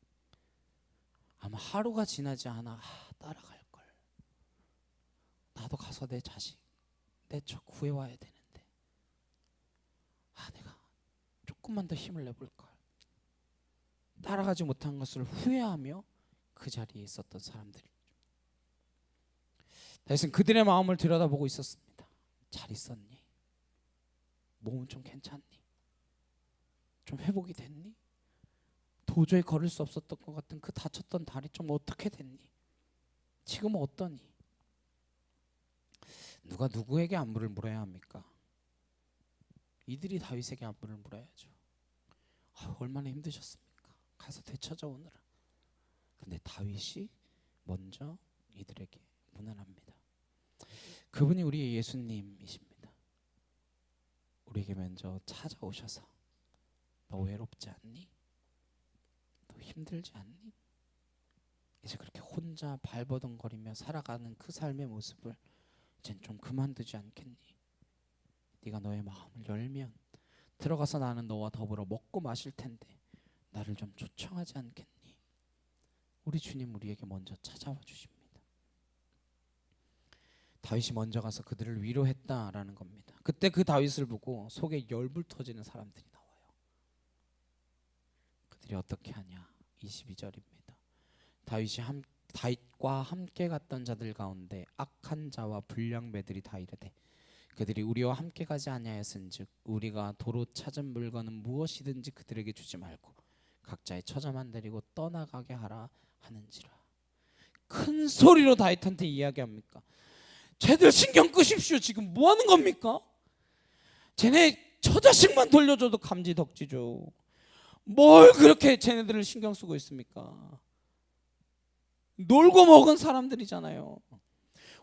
아마 하루가 지나지 않아 따라갈 걸. 나도 가서 내 자식, 내 척 구해와야 되는데. 내가 조금만 더 힘을 내볼 걸. 따라가지 못한 것을 후회하며 그 자리에 있었던 사람들이죠. 다윗은 그들의 마음을 들여다보고 있었습니다. 잘 있었니? 몸은 좀 괜찮니? 좀 회복이 됐니? 도저히 걸을 수 없었던 것 같은 그 다쳤던 다리 좀 어떻게 됐니? 지금은 어떠니? 누가 누구에게 안부를 물어야 합니까? 이들이 다윗에게 안부를 물어야죠. 얼마나 힘드셨습니까? 가서 되찾아오느라. 근데 다윗이 먼저 이들에게 문안합니다. 그분이 우리의 예수님이십니다. 우리에게 먼저 찾아오셔서 너 외롭지 않니? 너 힘들지 않니? 이제 그렇게 혼자 발버둥거리며 살아가는 그 삶의 모습을 이젠 좀 그만두지 않겠니? 네가 너의 마음을 열면 들어가서 나는 너와 더불어 먹고 마실 텐데 나를 좀 초청하지 않겠니? 우리 주님 우리에게 먼저 찾아와 주십니다. 다윗이 먼저 가서 그들을 위로했다라는 겁니다. 그때 그 다윗을 보고 속에 열불 터지는 사람들이 나와요. 그들이 어떻게 하냐? 22절입니다. 다윗과 함께 갔던 자들 가운데 악한 자와 불량배들이 다 이르되 그들이 우리와 함께 가지 아니하였은즉 우리가 도로 찾은 물건은 무엇이든지 그들에게 주지 말고 각자의 처자만 데리고 떠나가게 하라 하는지라. 큰 소리로 다윗한테 이야기합니까? 쟤들 신경 끄십시오. 지금 뭐 하는 겁니까? 쟤네 처자식만 돌려줘도 감지덕지죠. 뭘 그렇게 쟤네들을 신경 쓰고 있습니까? 놀고 먹은 사람들이잖아요.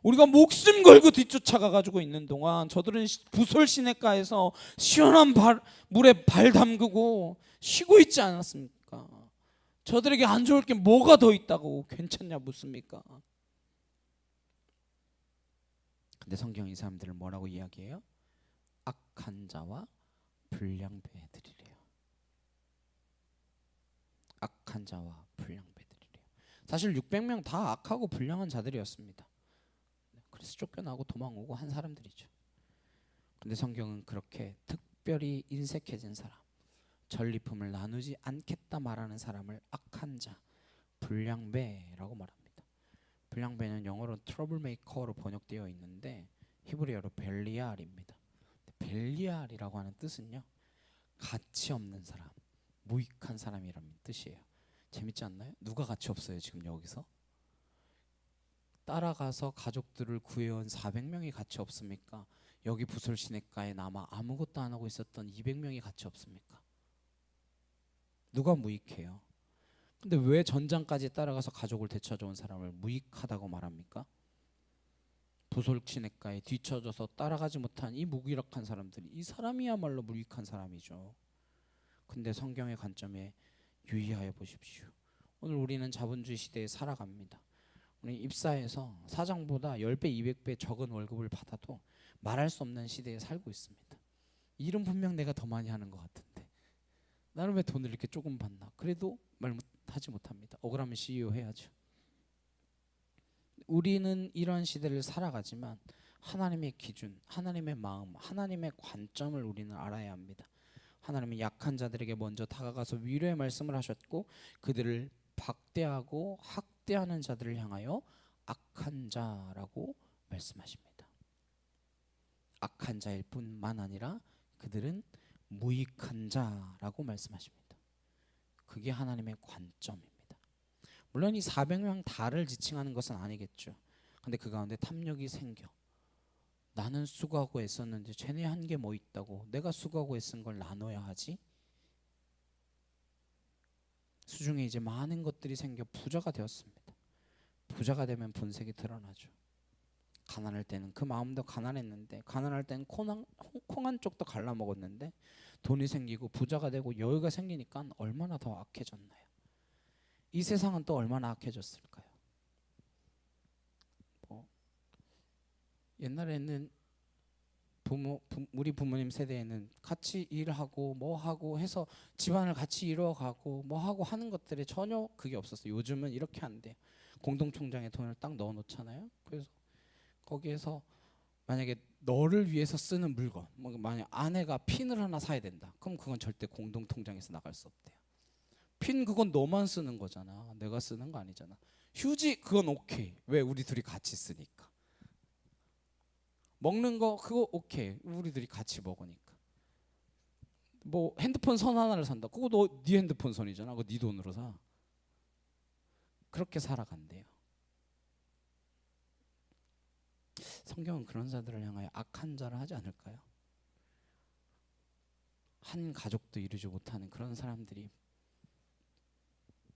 우리가 목숨 걸고 뒤쫓아가 가지고 있는 동안 저들은 부솔 시냇가에서 시원한 물에 발 담그고 쉬고 있지 않았습니까? 저들에게 안 좋을 게 뭐가 더 있다고 괜찮냐 묻습니까? 근데 성경이 이 사람들을 뭐라고 이야기해요? 악한 자와 불량배들이래요. 악한 자와 불량배들이래요. 사실 600명 다 악하고 불량한 자들이었습니다. 그래서 쫓겨나고 도망오고 한 사람들이죠. 근데 성경은 그렇게 특별히 인색해진 사람, 전리품을 나누지 않겠다 말하는 사람을 악한 자, 불량배라고 말합니다. 불량배는 영어로 트러블 메이커로 번역되어 있는데 히브리어로 벨리알입니다. 벨리알이라고 하는 뜻은요, 가치 없는 사람, 무익한 사람이라는 뜻이에요. 재밌지 않나요? 누가 가치 없어요 지금 여기서? 따라가서 가족들을 구해온 400명이 가치 없습니까? 여기 부솔 시냇가에 남아 아무것도 안 하고 있었던 200명이 가치 없습니까? 누가 무익해요? 근데 왜 전장까지 따라가서 가족을 되찾아온 사람을 무익하다고 말합니까? 부솔 시냇가에 뒤처져서 따라가지 못한 이 무기력한 사람들이, 이 사람이야말로 무익한 사람이죠. 근데 성경의 관점에 유의하여 보십시오. 오늘 우리는 자본주의 시대에 살아갑니다. 우리 입사해서 사장보다 10배, 200배 적은 월급을 받아도 말할 수 없는 시대에 살고 있습니다. 일은 분명 내가 더 많이 하는 것 같은데 나는 왜 돈을 이렇게 조금 받나? 그래도 하지 못합니다. 억울하면 CEO 해야죠. 우리는 이런 시대를 살아가지만 하나님의 기준, 하나님의 마음, 하나님의 관점을 우리는 알아야 합니다. 하나님은 약한 자들에게 먼저 다가가서 위로의 말씀을 하셨고 그들을 박대하고 학대하는 자들을 향하여 악한 자라고 말씀하십니다. 악한 자일 뿐만 아니라 그들은 무익한 자라고 말씀하십니다. 그게 하나님의 관점입니다. 물론 이 400명 다를 지칭하는 것은 아니겠죠. 근데 그 가운데 탐욕이 생겨. 나는 수고하고 애썼는데 쟤네 한 게 뭐 있다고 내가 수고하고 애쓴 걸 나눠야 하지? 수중에 이제 많은 것들이 생겨 부자가 되었습니다. 부자가 되면 본색이 드러나죠. 가난할 때는 그 마음도 가난했는데, 가난할 때는 콩 한 쪽도 갈라 먹었는데 돈이 생기고 부자가 되고 여유가 생기니까 얼마나 더 악해졌나요? 이 세상은 또 얼마나 악해졌을까요? 옛날에는 우리 부모님 세대에는 같이 일하고 뭐 하고 해서 집안을 같이 이루어가고 뭐 하고 하는 것들에 전혀 그게 없었어요. 요즘은 이렇게 한대요. 공동통장에 돈을 딱 넣어놓잖아요. 그래서 거기에서 만약에 너를 위해서 쓰는 물건, 뭐 만약 아내가 핀을 하나 사야 된다, 그럼 그건 절대 공동통장에서 나갈 수 없대요. 핀 그건 너만 쓰는 거잖아. 내가 쓰는 거 아니잖아. 휴지 그건 오케이. 왜? 우리 둘이 같이 쓰니까. 먹는 거 그거 오케이. 우리들이 같이 먹으니까. 뭐 핸드폰 선 하나를 산다. 그거 네 핸드폰 선이잖아. 그거 네 돈으로 사. 그렇게 살아간대요. 성경은 그런 자들을 향하여 악한 자를 하지 않을까요? 한 가족도 이루지 못하는 그런 사람들이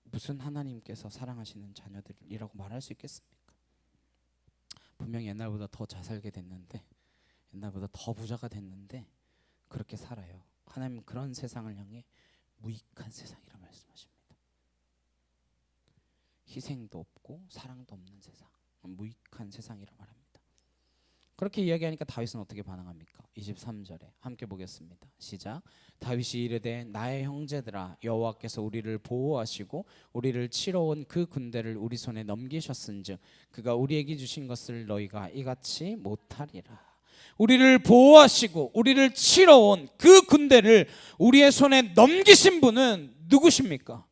무슨 하나님께서 사랑하시는 자녀들이라고 말할 수 있겠습니까? 분명히 옛날보다 더 잘 살게 됐는데, 옛날보다 더 부자가 됐는데 그렇게 살아요. 하나님은 그런 세상을 향해 무익한 세상이라 말씀하십니다. 희생도 없고 사랑도 없는 세상, 무익한 세상이라 말합니다. 그렇게 이야기하니까 다윗은 어떻게 반응합니까? 23절에 함께 보겠습니다. 시작. 다윗이 이르되 나의 형제들아, 여호와께서 우리를 보호하시고 우리를 치러 온 그 군대를 우리 손에 넘기셨은즉 그가 우리에게 주신 것을 너희가 이같이 못하리라. 우리를 보호하시고 우리를 치러 온 그 군대를 우리의 손에 넘기신 분은 누구십니까?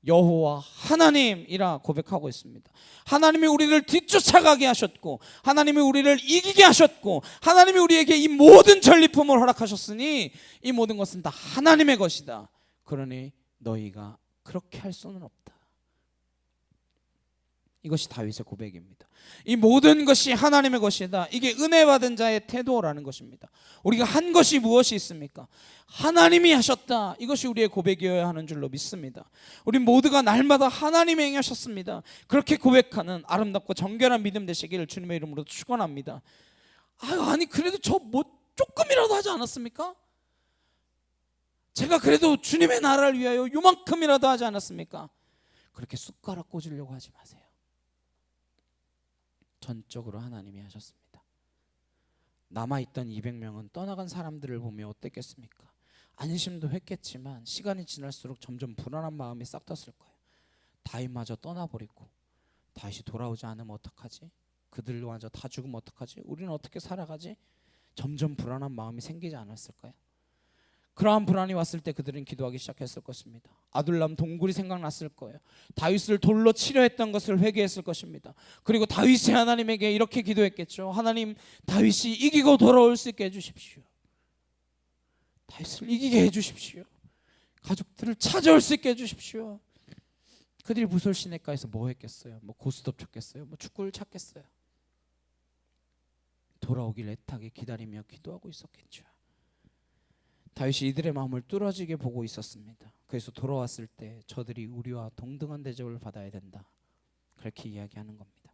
여호와 하나님이라 고백하고 있습니다. 하나님이 우리를 뒤쫓아가게 하셨고, 하나님이 우리를 이기게 하셨고, 하나님이 우리에게 이 모든 전리품을 허락하셨으니 이 모든 것은 다 하나님의 것이다. 그러니 너희가 그렇게 할 수는 없다. 이것이 다윗의 고백입니다. 이 모든 것이 하나님의 것이다. 이게 은혜 받은 자의 태도라는 것입니다. 우리가 한 것이 무엇이 있습니까? 하나님이 하셨다. 이것이 우리의 고백이어야 하는 줄로 믿습니다. 우리 모두가 날마다 하나님이 행하셨습니다. 그렇게 고백하는 아름답고 정결한 믿음 되시기를 주님의 이름으로 축원합니다. 아니 그래도 저 뭐 조금이라도 하지 않았습니까? 제가 그래도 주님의 나라를 위하여 요만큼이라도 하지 않았습니까? 그렇게 숟가락 꽂으려고 하지 마세요. 전적으로 하나님이 하셨습니다. 남아있던 200명은 떠나간 사람들을 보며 어땠겠습니까? 안심도 했겠지만 시간이 지날수록 점점 불안한 마음이 싹 텄을 거예요. 다윗마저 떠나버리고 다윗이 돌아오지 않으면 어떡하지? 그들마저 다 죽으면 어떡하지? 우리는 어떻게 살아가지? 점점 불안한 마음이 생기지 않았을까요? 그러한 불안이 왔을 때 그들은 기도하기 시작했을 것입니다. 아둘람 동굴이 생각났을 거예요. 다윗을 돌로 치려 했던 것을 회개했을 것입니다. 그리고 다윗이 하나님에게 이렇게 기도했겠죠. 하나님, 다윗이 이기고 돌아올 수 있게 해주십시오. 다윗을 이기게 해주십시오. 가족들을 찾아올 수 있게 해주십시오. 그들이 부솔 시내가에서 뭐 했겠어요? 뭐 고스톱 쳤겠어요? 뭐 축구를 찾겠어요? 돌아오길 애타게 기다리며 기도하고 있었겠죠. 다윗이 이들의 마음을 뚫어지게 보고 있었습니다. 그래서 돌아왔을 때 저들이 우리와 동등한 대접을 받아야 된다. 그렇게 이야기하는 겁니다.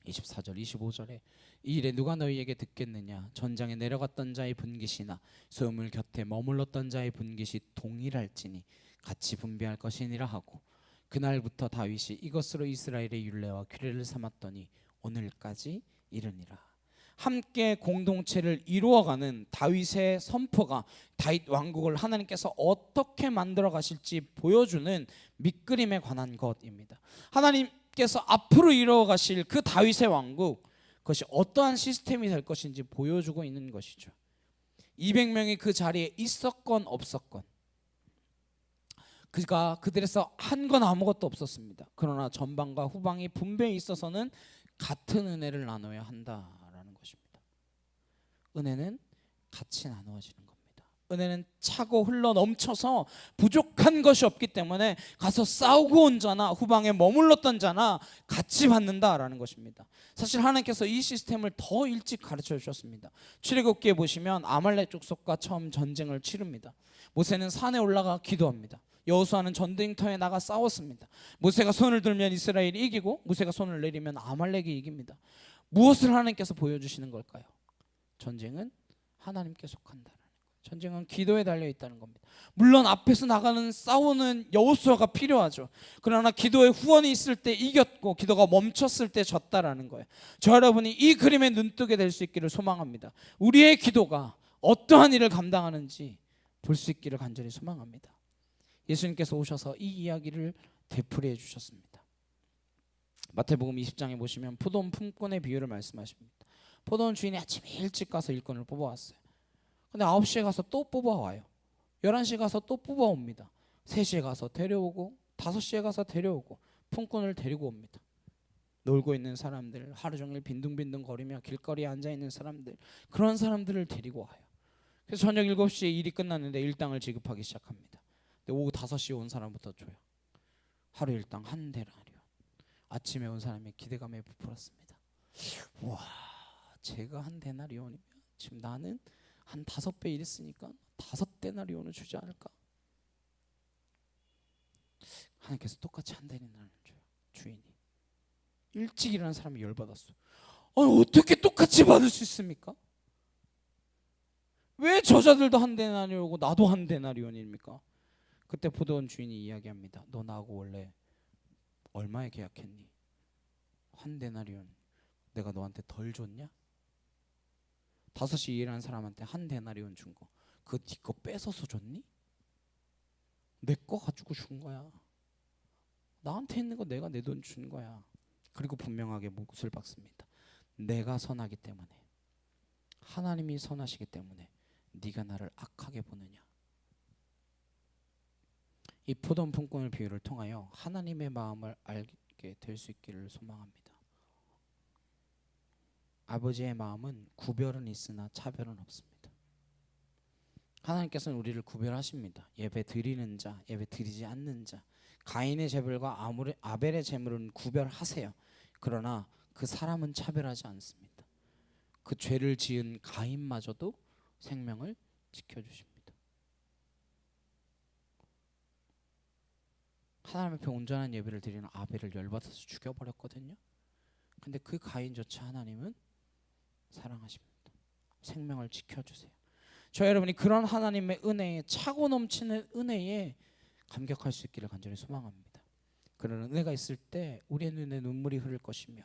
24절 25절에 이 일에 누가 너희에게 듣겠느냐? 전장에 내려갔던 자의 분깃이나 소유물 곁에 머물렀던 자의 분깃이 동일할지니 같이 분배할 것이니라 하고, 그날부터 다윗이 이것으로 이스라엘의 율례와 규례를 삼았더니 오늘까지 이르니라. 함께 공동체를 이루어가는 다윗의 선포가 다윗 왕국을 하나님께서 어떻게 만들어 가실지 보여주는 밑그림에 관한 것입니다. 하나님께서 앞으로 이루어 가실 그 다윗의 왕국, 그것이 어떠한 시스템이 될 것인지 보여주고 있는 것이죠. 200명이 그 자리에 있었건 없었건 그가 그들에서 한 건 아무것도 없었습니다. 그러나 전방과 후방이 분배에 있어서는 같은 은혜를 나눠야 한다라는 것입니다. 은혜는 같이 나누어지는 겁니다. 은혜는 차고 흘러 넘쳐서 부족한 것이 없기 때문에 가서 싸우고 온 자나 후방에 머물렀던 자나 같이 받는다라는 것입니다. 사실 하나님께서 이 시스템을 더 일찍 가르쳐 주셨습니다. 출애굽기에 보시면 아말렉 족속과 처음 전쟁을 치릅니다. 모세는 산에 올라가 기도합니다. 여호수아는 전쟁터에 나가 싸웠습니다. 모세가 손을 들면 이스라엘이 이기고 모세가 손을 내리면 아말렉이 이깁니다. 무엇을 하나님께서 보여주시는 걸까요? 전쟁은 하나님께 속한다는 거예요. 전쟁은 기도에 달려 있다는 겁니다. 물론 앞에서 나가는 싸우는 여호수아가 필요하죠. 그러나 기도에 후원이 있을 때 이겼고 기도가 멈췄을 때 졌다라는 거예요. 저 여러분이 이 그림에 눈뜨게 될 수 있기를 소망합니다. 우리의 기도가 어떠한 일을 감당하는지 볼 수 있기를 간절히 소망합니다. 예수님께서 오셔서 이 이야기를 되풀이해 주셨습니다. 마태복음 20장에 보시면 포도원 품꾼의 비유를 말씀하십니다. 포도원 주인이 아침에 일찍 가서 일꾼을 뽑아왔어요. 근데 9시에 가서 또 뽑아와요. 11시에 가서 또 뽑아옵니다. 3시에 가서 데려오고 5시에 가서 데려오고 품꾼을 데리고 옵니다. 놀고 있는 사람들, 하루 종일 빈둥빈둥 거리며 길거리에 앉아있는 사람들, 그런 사람들을 데리고 와요. 그래서 저녁 7시에 일이 끝났는데 일당을 지급하기 시작합니다. 근데 오후 5시에 온 사람부터 줘요. 하루 일당 한 데나리온. 아침에 온 사람의 기대감에 부풀었습니다. 와, 제가 한 데나리온이면 지금 나는 한 5배 일했으니까 5데나리온을 주지 않을까? 하나님께서 똑같이 한 데나리온을 줘요. 주인이 일찍 일어난 사람이 열받았어. 아니 어떻게 똑같이 받을 수 있습니까? 왜 저자들도 한 데나리온이고 나도 한 데나리온입니까? 그때 포도원 주인이 이야기합니다. 너 나하고 원래 얼마에 계약했니? 한 데나리온. 내가 너한테 덜 줬냐? 5시 일하는 사람한테 한 데나리온 준 거, 그거 네 거 뺏어서 줬니? 내 거 가지고 준 거야. 나한테 있는 거 내가 내 돈 준 거야. 그리고 분명하게 몫을 박습니다. 내가 선하기 때문에, 하나님이 선하시기 때문에 네가 나를 악하게 보느냐. 이 포도원 품꾼을 비유를 통하여 하나님의 마음을 알게 될 수 있기를 소망합니다. 아버지의 마음은 구별은 있으나 차별은 없습니다. 하나님께서는 우리를 구별하십니다. 예배 드리는 자, 예배 드리지 않는 자, 가인의 제물과 아벨의 제물은 구별하세요. 그러나 그 사람은 차별하지 않습니다. 그 죄를 지은 가인마저도 생명을 지켜주십니다. 하나님 앞에 온전한 예배를 드리는 아벨을 열받아서 죽여버렸거든요. 근데 그 가인조차 하나님은 사랑하십니다. 생명을 지켜주세요. 저 여러분이 그런 하나님의 은혜에, 차고 넘치는 은혜에 감격할 수 있기를 간절히 소망합니다. 그런 은혜가 있을 때 우리의 눈에 눈물이 흐를 것이며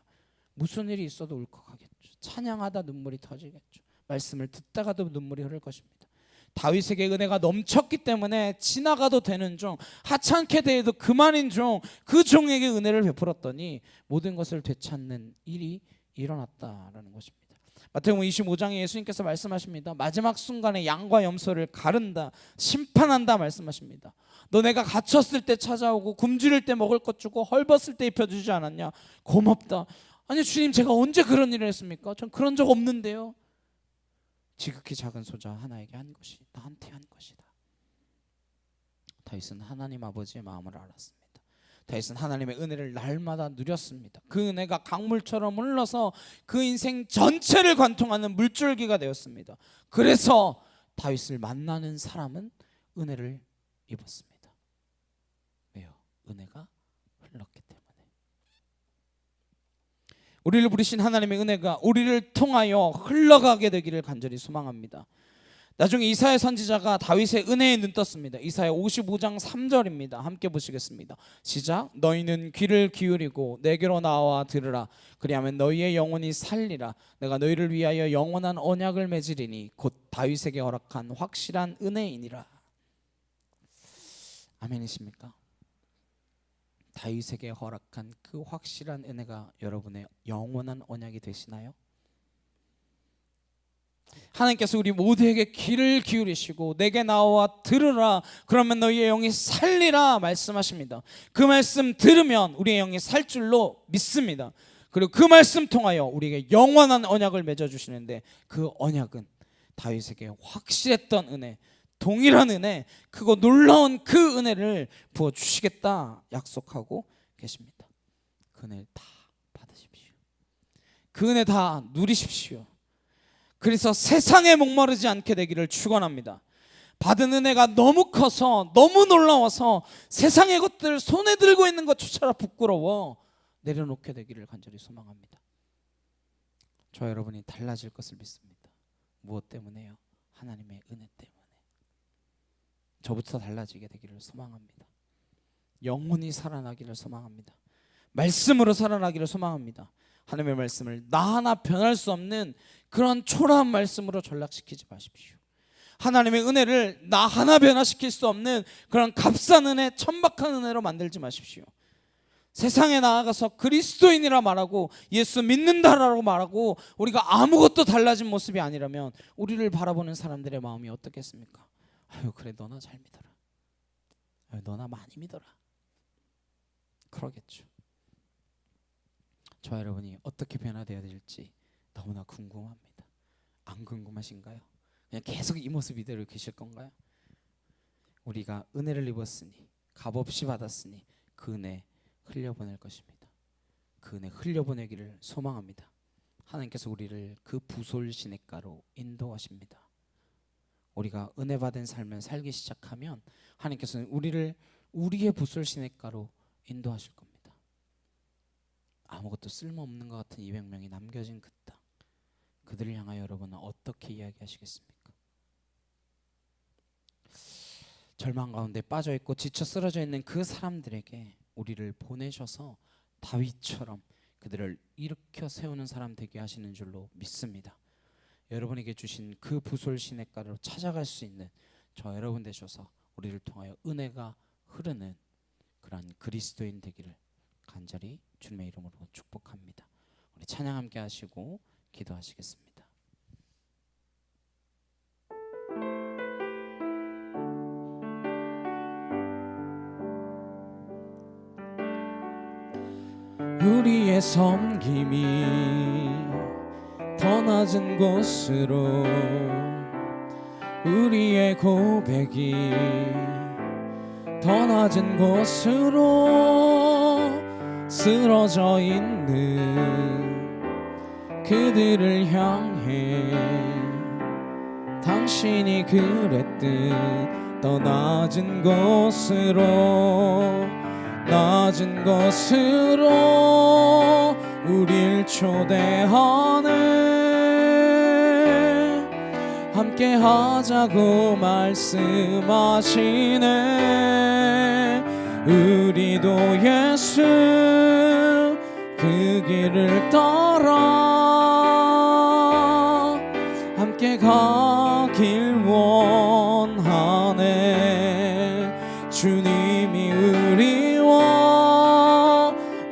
무슨 일이 있어도 울컥하겠죠. 찬양하다 눈물이 터지겠죠. 말씀을 듣다가도 눈물이 흐를 것입니다. 다윗에게 은혜가 넘쳤기 때문에 지나가도 되는 종, 하찮게 대해도 그만인 종, 그 종에게 은혜를 베풀었더니 모든 것을 되찾는 일이 일어났다라는 것입니다. 마태복음 25장에 예수님께서 말씀하십니다. 마지막 순간에 양과 염소를 가른다, 심판한다 말씀하십니다. 너네가 갇혔을 때 찾아오고 굶주릴 때 먹을 것 주고 헐벗을 때 입혀주지 않았냐? 고맙다. 아니 주님, 제가 언제 그런 일을 했습니까? 전 그런 적 없는데요. 지극히 작은 소자 하나에게 한 것이 나한테 한 것이다. 다윗은 하나님 아버지의 마음을 알았습니다. 다윗은 하나님의 은혜를 날마다 누렸습니다. 그 은혜가 강물처럼 흘러서 그 인생 전체를 관통하는 물줄기가 되었습니다. 그래서 다윗을 만나는 사람은 은혜를 입었습니다. 왜요? 은혜가 흘렀기 때문에. 우리를 부르신 하나님의 은혜가 우리를 통하여 흘러가게 되기를 간절히 소망합니다. 나중에 이사야 선지자가 다윗의 은혜에 눈떴습니다. 이사야 55장 3절입니다. 함께 보시겠습니다. 시작. 너희는 귀를 기울이고 내게로 나와 들으라. 그리하면 너희의 영혼이 살리라. 내가 너희를 위하여 영원한 언약을 맺으리니 곧 다윗에게 허락한 확실한 은혜이니라. 아멘이십니까? 다윗에게 허락한 그 확실한 은혜가 여러분의 영원한 언약이 되시나요? 하나님께서 우리 모두에게 귀를 기울이시고 내게 나와 들으라 그러면 너희의 영이 살리라 말씀하십니다. 그 말씀 들으면 우리의 영이 살 줄로 믿습니다. 그리고 그 말씀 통하여 우리에게 영원한 언약을 맺어주시는데 그 언약은 다윗에게 확실했던 은혜, 동일한 은혜, 크고 놀라운 그 은혜를 부어주시겠다 약속하고 계십니다. 그 은혜를 다 받으십시오. 그 은혜 다 누리십시오. 그래서 세상에 목마르지 않게 되기를 축원합니다. 받은 은혜가 너무 커서 너무 놀라워서 세상의 것들 손에 들고 있는 것조차 부끄러워 내려놓게 되기를 간절히 소망합니다. 저 여러분이 달라질 것을 믿습니다. 무엇 때문에요? 하나님의 은혜 때문에. 저부터 달라지게 되기를 소망합니다. 영혼이 살아나기를 소망합니다. 말씀으로 살아나기를 소망합니다. 하나님의 말씀을 나 하나 변할 수 없는 그런 초라한 말씀으로 전락시키지 마십시오. 하나님의 은혜를 나 하나 변화시킬 수 없는 그런 값싼 은혜, 천박한 은혜로 만들지 마십시오. 세상에 나아가서 그리스도인이라 말하고 예수 믿는다라고 말하고 우리가 아무것도 달라진 모습이 아니라면 우리를 바라보는 사람들의 마음이 어떻겠습니까? 아유 그래 너나 잘 믿어라. 아유 너나 많이 믿어라. 그러겠죠. 저 여러분이 어떻게 변화되어야 될지 너무나 궁금합니다. 안 궁금하신가요? 그냥 계속 이 모습 이대로 계실 건가요? 우리가 은혜를 입었으니 값없이 받았으니 그 은혜 흘려보낼 것입니다. 그 은혜 흘려보내기를 소망합니다. 하나님께서 우리를 그 부솔 시냇가로 인도하십니다. 우리가 은혜 받은 삶을 살기 시작하면 하나님께서는 우리를 우리의 부솔 시냇가로 인도하실 겁니다. 아무것도 쓸모없는 것 같은 200명이 남겨진 그 땅, 그들을 향하여 여러분은 어떻게 이야기하시겠습니까? 절망 가운데 빠져있고 지쳐 쓰러져 있는 그 사람들에게 우리를 보내셔서 다윗처럼 그들을 일으켜 세우는 사람 되게 하시는 줄로 믿습니다. 여러분에게 주신 그 부솔 시냇가로 찾아갈 수 있는 저 여러분 되셔서 우리를 통하여 은혜가 흐르는 그러한 그리스도인 되기를 간절히 주님의 이름으로 축복합니다. 우리 찬양 함께 하시고 기도하시겠습니다. 우리의 섬김이 더 낮은 곳으로 우리의 고백이 더 낮은 곳으로 쓰러져 있는 그들을 향해 당신이 그랬듯 더 낮은 곳으로 우릴 초대하네. 함께 하자고 말씀하시네. 우리도 예수 그 길을 따라 함께 가길 원하네. 주님이 우리와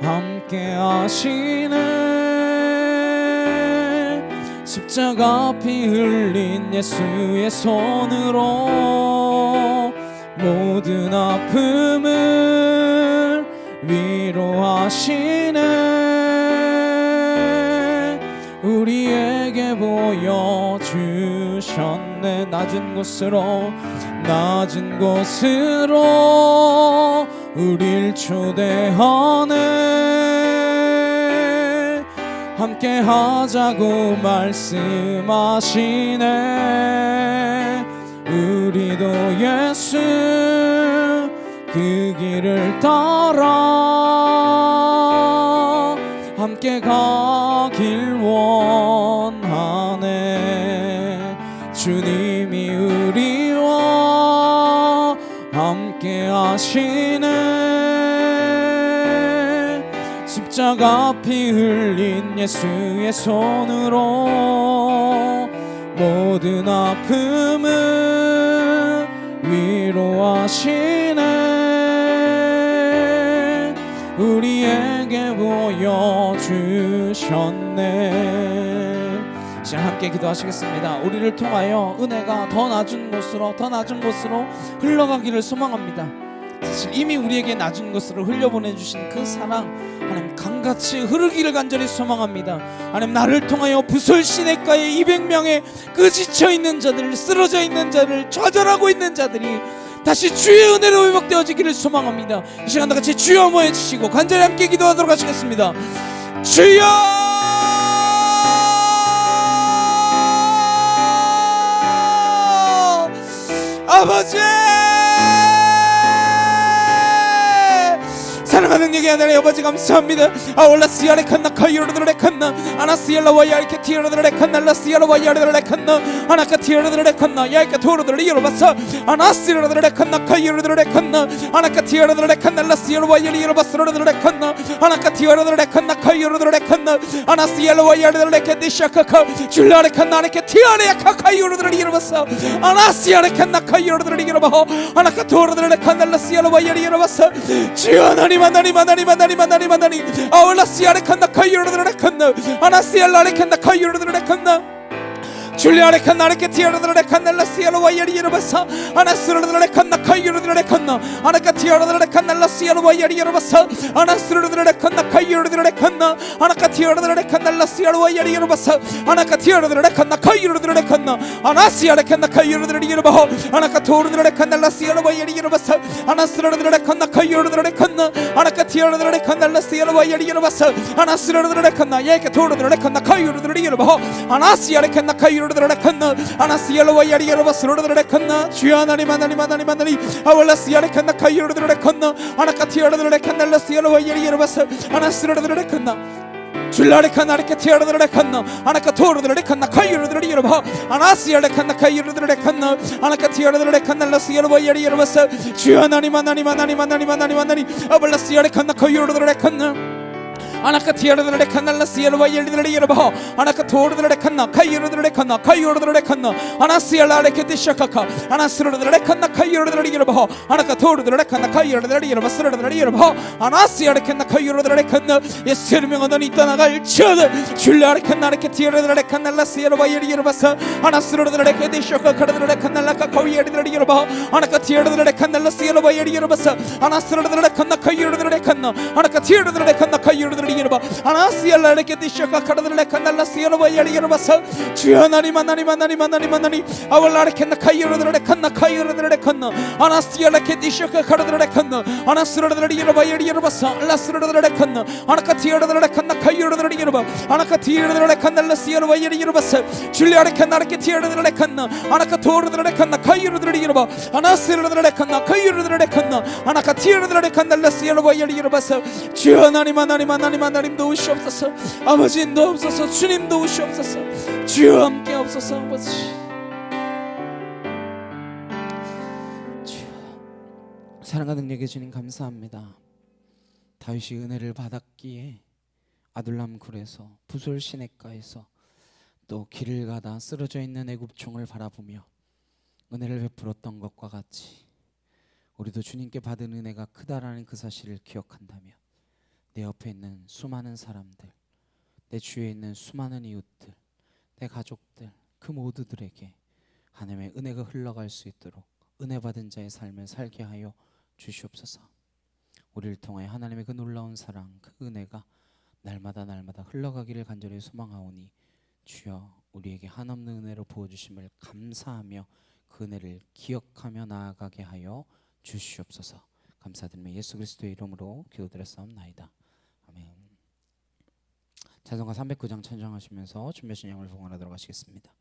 함께 하시네. 십자가 피 흘린 예수의 손으로 모든 아픔을 위로하시네. 우리에게 보여주셨네. 낮은 곳으로 우릴 초대하네. 함께 하자고 말씀하시네. 우리도 예수 그 길을 따라 함께 가길 원하네. 주님이 우리와 함께 하시네. 십자가 피 흘린 예수의 손으로 모든 아픔을 위로하시네. 우리에게 보여주셨네. 시간 함께 기도하시겠습니다. 우리를 통하여 은혜가 더 낮은 곳으로 흘러가기를 소망합니다. 사실 이미 우리에게 낮은 곳으로 흘려보내주신 그 사랑 하나님 강같이 흐르기를 간절히 소망합니다. 하나님 나를 통하여 부설 시냇가에 200명의 끄지쳐 있는 자들, 쓰러져 있는 자들, 좌절하고 있는 자들이 다시 주의 은혜로 회복되어지기를 소망합니다. 이 시간 다 같이 주여 모여주시고 간절히 함께 기도하도록 하시겠습니다. 주여 아버지 사랑하는 얘기 하나님 아버지 감사합니다. 아올라시아레 칸나 카이로드레 칸나 아나시엘라 와야이케 티로드레 칸나 라시엘라 와야르드레 칸나 아나카 티로드레 칸나 야이케 토로드레 이로바사 아나시르드레 칸나 카이로드레 칸나 아나카 티로드레 칸나 라시엘라 와야리 이로바스로드레 칸나 아나카 티로드레 칸나 카이로드레 칸나 아나시엘라 와야르드레 칸디샤카카 줄라레 칸나 아네케 티아레 카카이로드레 이로바사 아나시아레 칸나 카이로드레 이로바 아나카 토로드레 칸나 라시엘라 와야리 이로바사 주여 하나님 아울라시아레 칸나 카이로드레 칸나 아나시엘라레 칸나 카이로드레 칸나 줄리아레 칸나 아레케 티아르드레 칸나 라시엘라 와야리 이로바사 아나스르드레 칸나 카이로드레 칸나 아나카 티아르드레 칸나 라시엘라 와야리 이로바사 아나스르드레 칸나 카이로드레 칸나 아나카 티아르드레 칸나 라시엘라 와야리 이로바사 아나카 티아르드레 칸나 카이로드레 칸나 아나시아레 칸나 카이로드레 이로바 아나카 토르드레 칸나 라시엘라 와야리 이로바사 아나스르드레 칸나 카이로드레 칸나 아나카 티아르드레 칸나 라시엘라 와야리 이로바사 아나스르드레 칸나 예케 토르드레 칸나 카이로드레 이로바 아나시아레 칸나 카이로드레 칸나 아나시엘라 와야리 이로바스로드레 칸나 주여 하나님 아울라시아레 칸나 카이로드레 칸나 아나카 티아르드레 칸나 라시엘라 와야리 이로바사 아나스르드레 칸나 줄라레 칸나 아레케 티아르드레 칸나 아나카 토르드레 칸나 카이로드레 이로바 아나시엘라 칸나 카이로드레 칸나 아나카 티아르드레 칸나 라시엘라 와야리 이로바사 주여 하나님 아울라시아레 칸나 카이로드레 칸나 아나카 티아르드레 칸나 라시엘라 와야리드레 이로바 아나카 토르드레 칸나 카이로드레 칸나 카이로드레 칸나 아나시엘라 아레케 디샤카카 아나스르드레 칸나 카이로드레 이로바 아나카 토르드레 칸나 카이로드레 이로바 스르드레 이로바 아나시엘라 칸나 카이로드레 칸나 예수의 명은 너니 떠나갈 지어다 줄라레 칸나 아레케 티아르드레 칸나 라시엘라 와야리 이로바사 아나스르드레 칸 디샤카카르드레 칸나 라카 카이로드레 이로바 아나카 티아르드레 칸나 라시엘라 와야리 이로바사 아나스르드레 칸나 카이로드레 칸나 아나카 티아르드레 칸나 카이로드레 아나시엘라 아레케 디샤카카르드레 칸나 라시엘라 와야리 이로바사 주여 하나님 아울라레 칸나 카이로드레 칸나 카이로드레 칸나 아나시엘라 칸 디샤카카르드레 칸나 아나스르드레 이로바야리 이로바사 라스르드레 칸나 아나카 티아르드레 칸나 카이로드레 이로바 아나카 티아르드레 칸나 라시엘라 와야리 이로바사 줄리아레 칸나 아레케 티아르드레 칸나 아나카 토르드레 칸나 카이로드레 이로바 아나스르드레 칸나 카이로드레 칸나 아나카 티아르드레 칸나 라시엘라 와야리 이로바사 주여 하나님 도우시옵소서 아버지 도옵소서 주님 도우시옵소서 주여 함께 없소서 아버지 주여 사랑과 능력의 주님 감사합니다. 다윗이 은혜를 받았기에 아둘람 굴에서 부솔 시냇가에서 또 길을 가다 쓰러져 있는 애굽종을 바라보며 은혜를 베풀었던 것과 같이 우리도 주님께 받은 은혜가 크다라는 그 사실을 기억한다며 내 옆에 있는 수많은 사람들, 내 주위에 있는 수많은 이웃들, 내 가족들, 그 모두들에게 하나님의 은혜가 흘러갈 수 있도록 은혜 받은 자의 삶을 살게 하여 주시옵소서. 우리를 통하여 하나님의 그 놀라운 사랑, 그 은혜가 날마다 흘러가기를 간절히 소망하오니 주여 우리에게 한없는 은혜로 부어주심을 감사하며 그 은혜를 기억하며 나아가게 하여 주시옵소서. 감사드리며 예수 그리스도의 이름으로 기도드렸사옵나이다. 아멘. 찬송가 309장 찬송하시면서 준비하신 양을 봉헌하도록 하시겠습니다.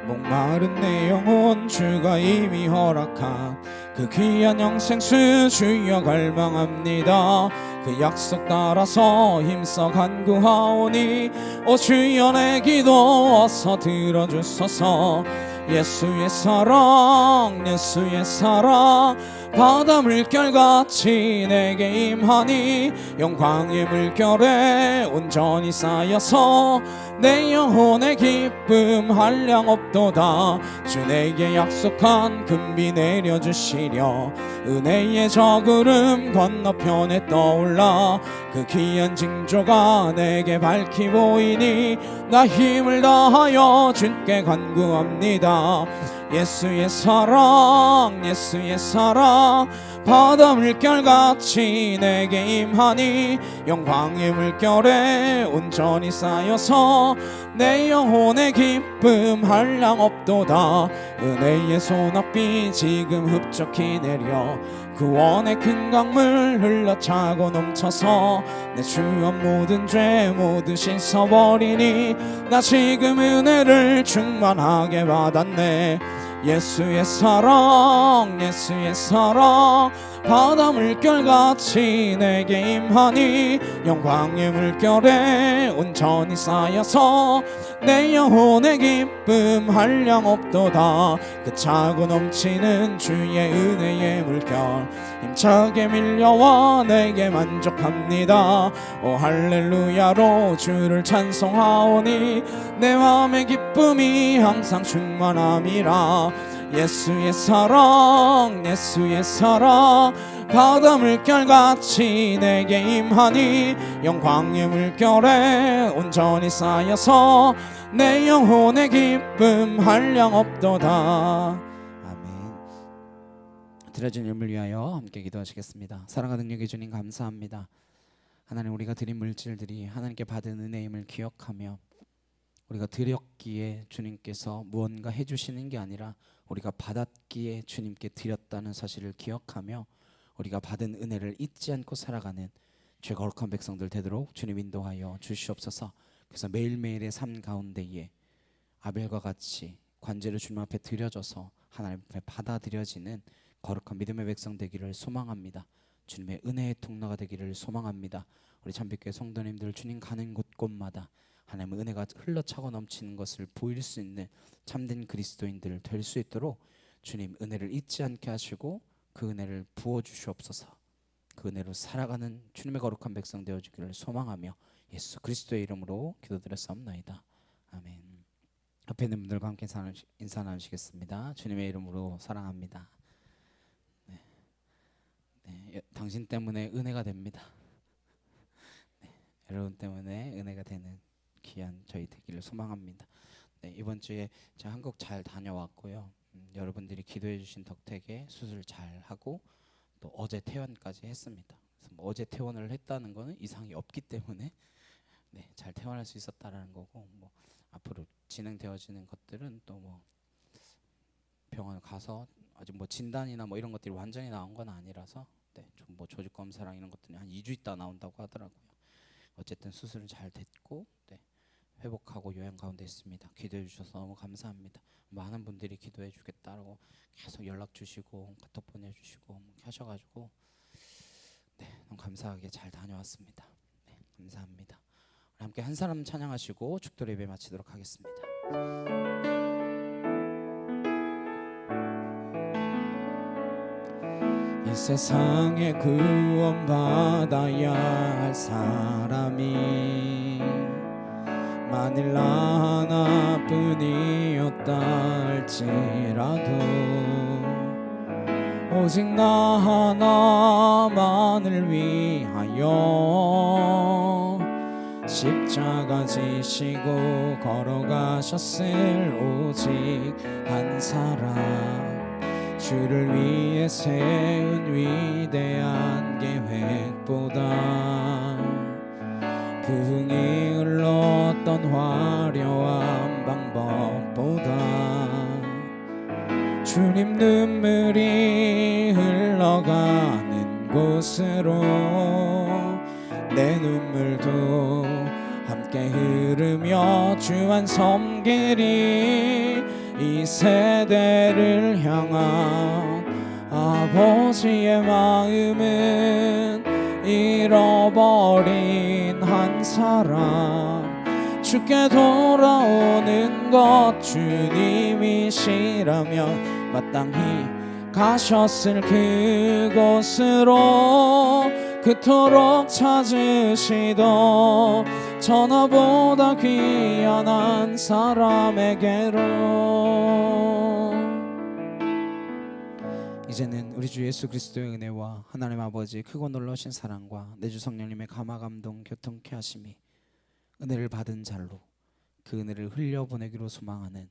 목마른 내 영혼 주가 이미 허락한 그 귀한 영생수 주여 갈망합니다. 그 약속 따라서 힘써 간구하오니 오 주여 내 기도 어서 들어주소서. 예수의 사랑 바다 물결같이 내게 임하니 영광의 물결에 온전히 쌓여서 내 영혼의 기쁨 한량 없도다. 주 내게 약속한 금비 내려주시려 은혜의 저구름 건너편에 떠올라 그 귀한 징조가 내게 밝히 보이니 나 힘을 다하여 주께 간구합니다. 예수의 사랑 예수의 사랑 바다 물결같이 내게 임하니 영광의 물결에 온전히 쌓여서 내 영혼의 기쁨 한량 없도다. 은혜의 소낙비 지금 흡족히 내려 구원의 큰 강물 흘러차고 넘쳐서 내 주업 모든 죄 모두 씻어버리니 나 지금 은혜를 충만하게 받았네. 예수의 사랑 예수의 사랑 바다 물결같이 내게 임하니 영광의 물결에 온전히 쌓여서 내 영혼의 기쁨 한량 없도다. 그 차고 넘치는 주의 은혜의 물결 힘차게 밀려와 내게 만족합니다. 오 할렐루야로 주를 찬송하오니 내 마음의 기쁨이 항상 충만함이라. 예수의 사랑 예수의 사랑 바다 물결같이 내게 임하니 영광의 물결에 온전히 쌓여서 내 영혼의 기쁨 한량 없도다. 아멘. 드려진 이름을 위하여 함께 기도하시겠습니다. 사랑하는 능력의 주님 감사합니다. 하나님 우리가 드린 물질들이 하나님께 받은 은혜임을 기억하며 우리가 드렸기에 주님께서 무언가 해주시는 게 아니라 우리가 받았기에 주님께 드렸다는 사실을 기억하며 우리가 받은 은혜를 잊지 않고 살아가는 죄 거룩한 백성들 되도록 주님 인도하여 주시옵소서. 그래서 매일매일의 삶 가운데에 아벨과 같이 관제로 주님 앞에 드려져서 하나님 앞에 받아들여지는 거룩한 믿음의 백성 되기를 소망합니다. 주님의 은혜의 통로가 되기를 소망합니다. 우리 참빛교회 성도님들 주님 가는 곳곳마다 하나님의 은혜가 흘러차고 넘치는 것을 보일 수 있는 참된 그리스도인들 될 수 있도록 주님 은혜를 잊지 않게 하시고 그 은혜를 부어주시옵소서. 그 은혜로 살아가는 주님의 거룩한 백성 되어주기를 소망하며 예수 그리스도의 이름으로 기도드렸사옵나이다. 아멘. 옆에 있는 분들과 함께 인사 나누시겠습니다. 주님의 이름으로 사랑합니다. 당신 때문에 은혜가 됩니다. 여러분 때문에 은혜가 되는 귀한 저희 되기를 소망합니다. 이번 주에 제가 한국 잘 다녀왔고요. 여러분들이 기도해 주신 덕택에 수술 잘 하고 또 어제 퇴원까지 했습니다. 그래서 뭐 어제 퇴원을 했다는 거는 이상이 없기 때문에 잘 퇴원할 수 있었다라는 거고, 뭐 앞으로 진행되어지는 것들은 또 뭐 병원 가서 아직 뭐 진단이나 뭐 이런 것들이 완전히 나온 건 아니라서 좀 뭐 조직 검사랑 이런 것들이 한 2주 있다 나온다고 하더라고요. 어쨌든 수술은 잘 됐고 회복하고 요양 가운데 있습니다. 기도해 주셔서 너무 감사합니다. 많은 분들이 기도해 주겠다라고 계속 연락 주시고 카톡 보내주시고 하셔가지고 너무 감사하게 잘 다녀왔습니다. 감사합니다. 우리 함께 한 사람 찬양하시고 축도 예배 마치도록 하겠습니다. 이 세상에 구원받아야 할 사람이 만일 나 하나뿐이었다 할지라도 오직 나 하나만을 위하여 십자가 지시고 걸어가셨을 오직 한 사람, 주를 위해 세운 위대한 계획보다 그 흥이 흘렀던 화려한 방법보다 주님 눈물이 흘러가는 곳으로 내 눈물도 함께 흐르며 주 안 섬기리. 이 세대를 향한 아버지의 마음은 잃어버린 한 사람, 주께 돌아오는 것 주님이시라면 마땅히 가셨을 그곳으로 그토록 찾으시던 천하보다 귀한 한 사람에게로. 이제는 우리 주 예수 그리스도의 은혜와 하나님 아버지의 크고 놀라우신 사랑과 내 주 성령님의 감화 감동 교통케 하심이 은혜를 받은 자로 그 은혜를 흘려보내기로 소망하는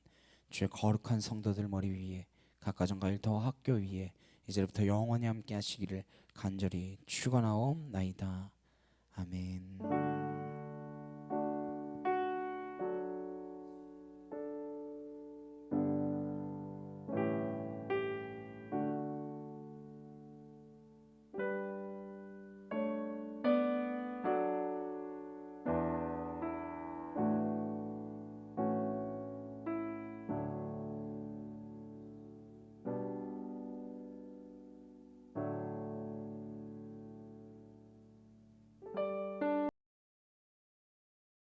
주의 거룩한 성도들 머리 위에 각 가정과 일터 학교 위에 이제부터 영원히 함께 하시기를 간절히 축원하옵나이다. 아멘.